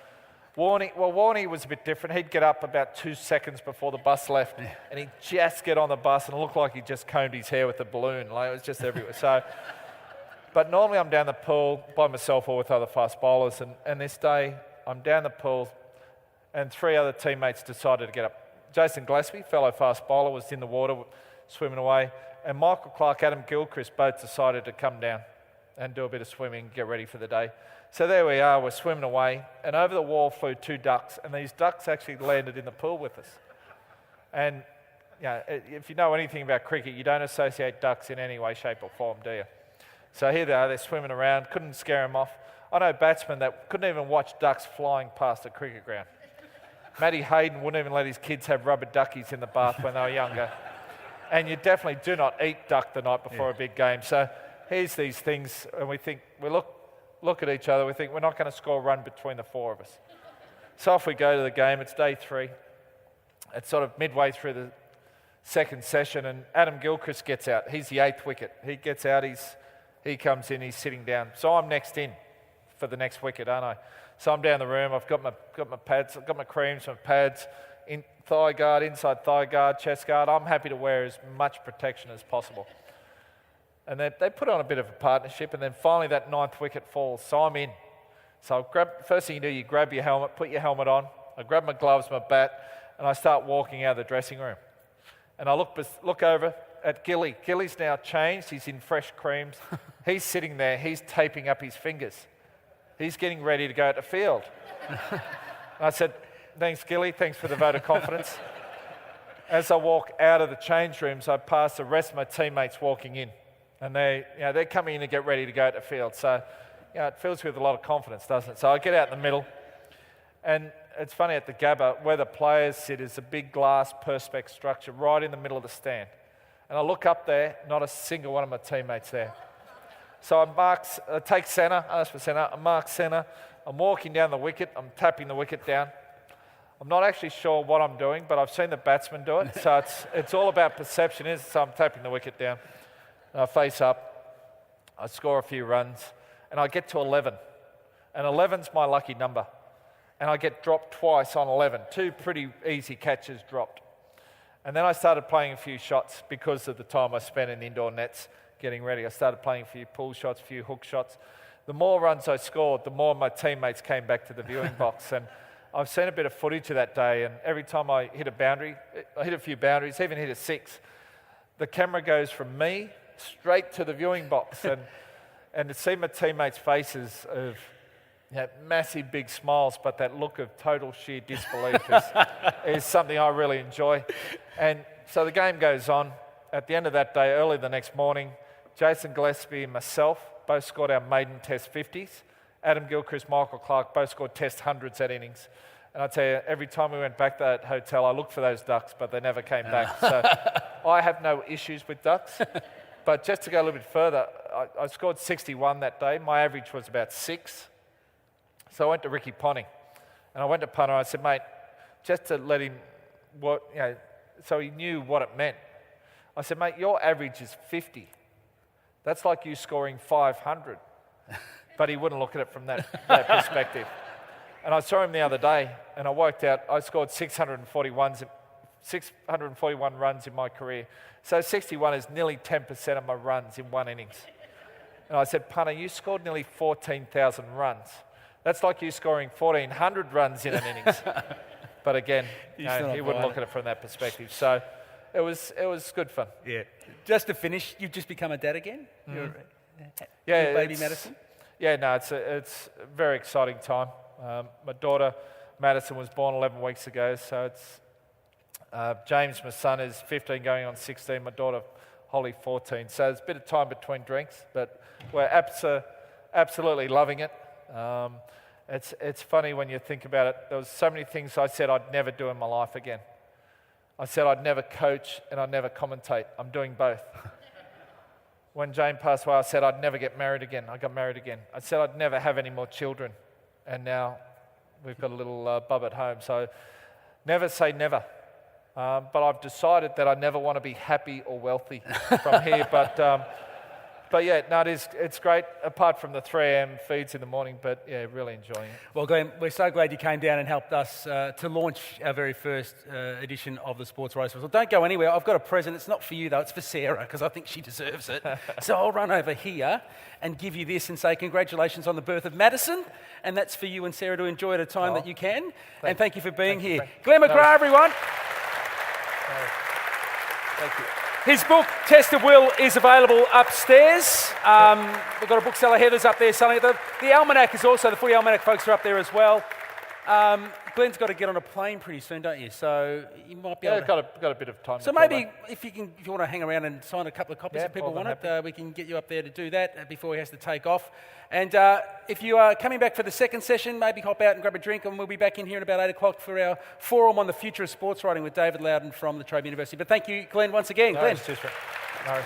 Warney was a bit different. He'd get up about 2 seconds before the bus left, and he'd just get on the bus, and it looked like he just combed his hair with a balloon. Like, it was just everywhere. So, but normally I'm down the pool by myself or with other fast bowlers, and this day I'm down the pool, and 3 other teammates decided to get up. Jason Gillespie, fellow fast bowler, was in the water swimming away, and Michael Clark, Adam Gilchrist both decided to come down and do a bit of swimming, get ready for the day. So there we are, we're swimming away, and over the wall flew 2 ducks, and these ducks actually landed in the pool with us. And if you know anything about cricket, you don't associate ducks in any way, shape or form, do you? So here they are, they're swimming around, couldn't scare them off. I know batsmen that couldn't even watch ducks flying past a cricket ground. Matty Hayden wouldn't even let his kids have rubber duckies in the bath when they were younger. And you definitely do not eat duck the night before a big game. So here's these things, and we think, we look at each other, we think we're not going to score a run between the 4 of us. So off we go to the game. It's day 3. It's sort of midway through the second session, and Adam Gilchrist gets out. He's the 8th wicket. He gets out, he comes in, he's sitting down. So I'm next in for the next wicket, aren't I? So I'm down the room, I've got my pads, I've got my creams, my pads, in thigh guard, inside thigh guard, chest guard. I'm happy to wear as much protection as possible. And they put on a bit of a partnership, and then finally that 9th wicket falls, so I'm in. So first thing you do, you grab your helmet, put your helmet on, I grab my gloves, my bat, and I start walking out of the dressing room. And I look over at Gilly. Gilly's now changed, he's in fresh creams. He's sitting there, he's taping up his fingers. He's getting ready to go out the field. And I said, thanks Gilly, thanks for the vote of confidence. As I walk out of the change rooms, I pass the rest of my teammates walking in. And they're coming in to get ready to go out the field. So it fills me with a lot of confidence, doesn't it? So I get out in the middle. And it's funny, at the Gabba, where the players sit is a big glass perspex structure right in the middle of the stand. And I look up there, not a single one of my teammates there. So I take centre, ask for centre, I mark centre, I'm walking down the wicket, I'm tapping the wicket down. I'm not actually sure what I'm doing, but I've seen the batsman do it, so it's all about perception, isn't it? So I'm tapping the wicket down, and I face up, I score a few runs, and I get to 11. And 11's my lucky number. And I get dropped twice on 11, 2 pretty easy catches dropped. And then I started playing a few shots because of the time I spent in the indoor nets getting ready. I started playing a few pull shots, a few hook shots. The more runs I scored, the more my teammates came back to the viewing box. And I've seen a bit of footage of that day, and every time I hit a boundary, I hit a few boundaries, even hit a 6, the camera goes from me straight to the viewing box. And to see my teammates' faces of massive big smiles, but that look of total sheer disbelief is something I really enjoy. And so the game goes on. At the end of that day, early the next morning, Jason Gillespie and myself both scored our maiden test 50s. Adam Gilchrist, Michael Clark both scored test 100s at innings. And I tell you, every time we went back to that hotel, I looked for those ducks, but they never came back. So I have no issues with ducks. But just to go a little bit further, I scored 61 that day. My average was about 6. So I went to Ricky Ponting, and I went to Punter and I said, mate, just to let him, so he knew what it meant. I said, mate, your average is 50. That's like you scoring 500. But he wouldn't look at it from that perspective. And I saw him the other day, and I worked out I scored 641 runs in my career. So 61 is nearly 10% of my runs in one innings. And I said, Punter, you scored nearly 14,000 runs. That's like you scoring 1,400 runs in an innings. But again, he wouldn't look at it from that perspective. So it was good fun. Yeah. Just to finish, you've just become a dad again? Mm-hmm. Your baby Madison? Yeah, no, it's a very exciting time. My daughter Madison was born 11 weeks ago, so it's James, my son, is 15 going on 16, my daughter Holly 14. So there's a bit of time between drinks, but we're absolutely loving it. It's funny when you think about it. There was so many things I said I'd never do in my life again. I said I'd never coach and I'd never commentate. I'm doing both. When Jane passed away, I said I'd never get married again. I got married again. I said I'd never have any more children. And now we've got a little bub at home. So never say never. But I've decided that I never want to be happy or wealthy from here. But yeah, no, it's great, apart from the 3 a.m. feeds in the morning, but yeah, really enjoying it. Well, Glenn, we're so glad you came down and helped us to launch our very first edition of the Sports Rose Festival. Don't go anywhere. I've got a present. It's not for you, though. It's for Sarah, because I think she deserves it. So I'll run over here and give you this and say congratulations on the birth of Madison, and that's for you and Sarah to enjoy at a time that you can. And thank you for being here. Glenn McGrath, everyone. Thank you. His book, Test of Will, is available upstairs. We've got a bookseller, Heather's up there selling it. The almanac is also, the Footy Almanac folks are up there as well. Glenn's got to get on a plane pretty soon, don't you? So you might be able to... got a bit of time. So maybe if you want to hang around and sign a couple of copies if people want happy. it, we can get you up there to do that before he has to take off. And if you are coming back for the second session, maybe hop out and grab a drink, and we'll be back in here at about 8 o'clock for our forum on the future of sports writing with David Loudon from the Trade University. But thank you, Glenn, once again. No, Glenn. it's just, no,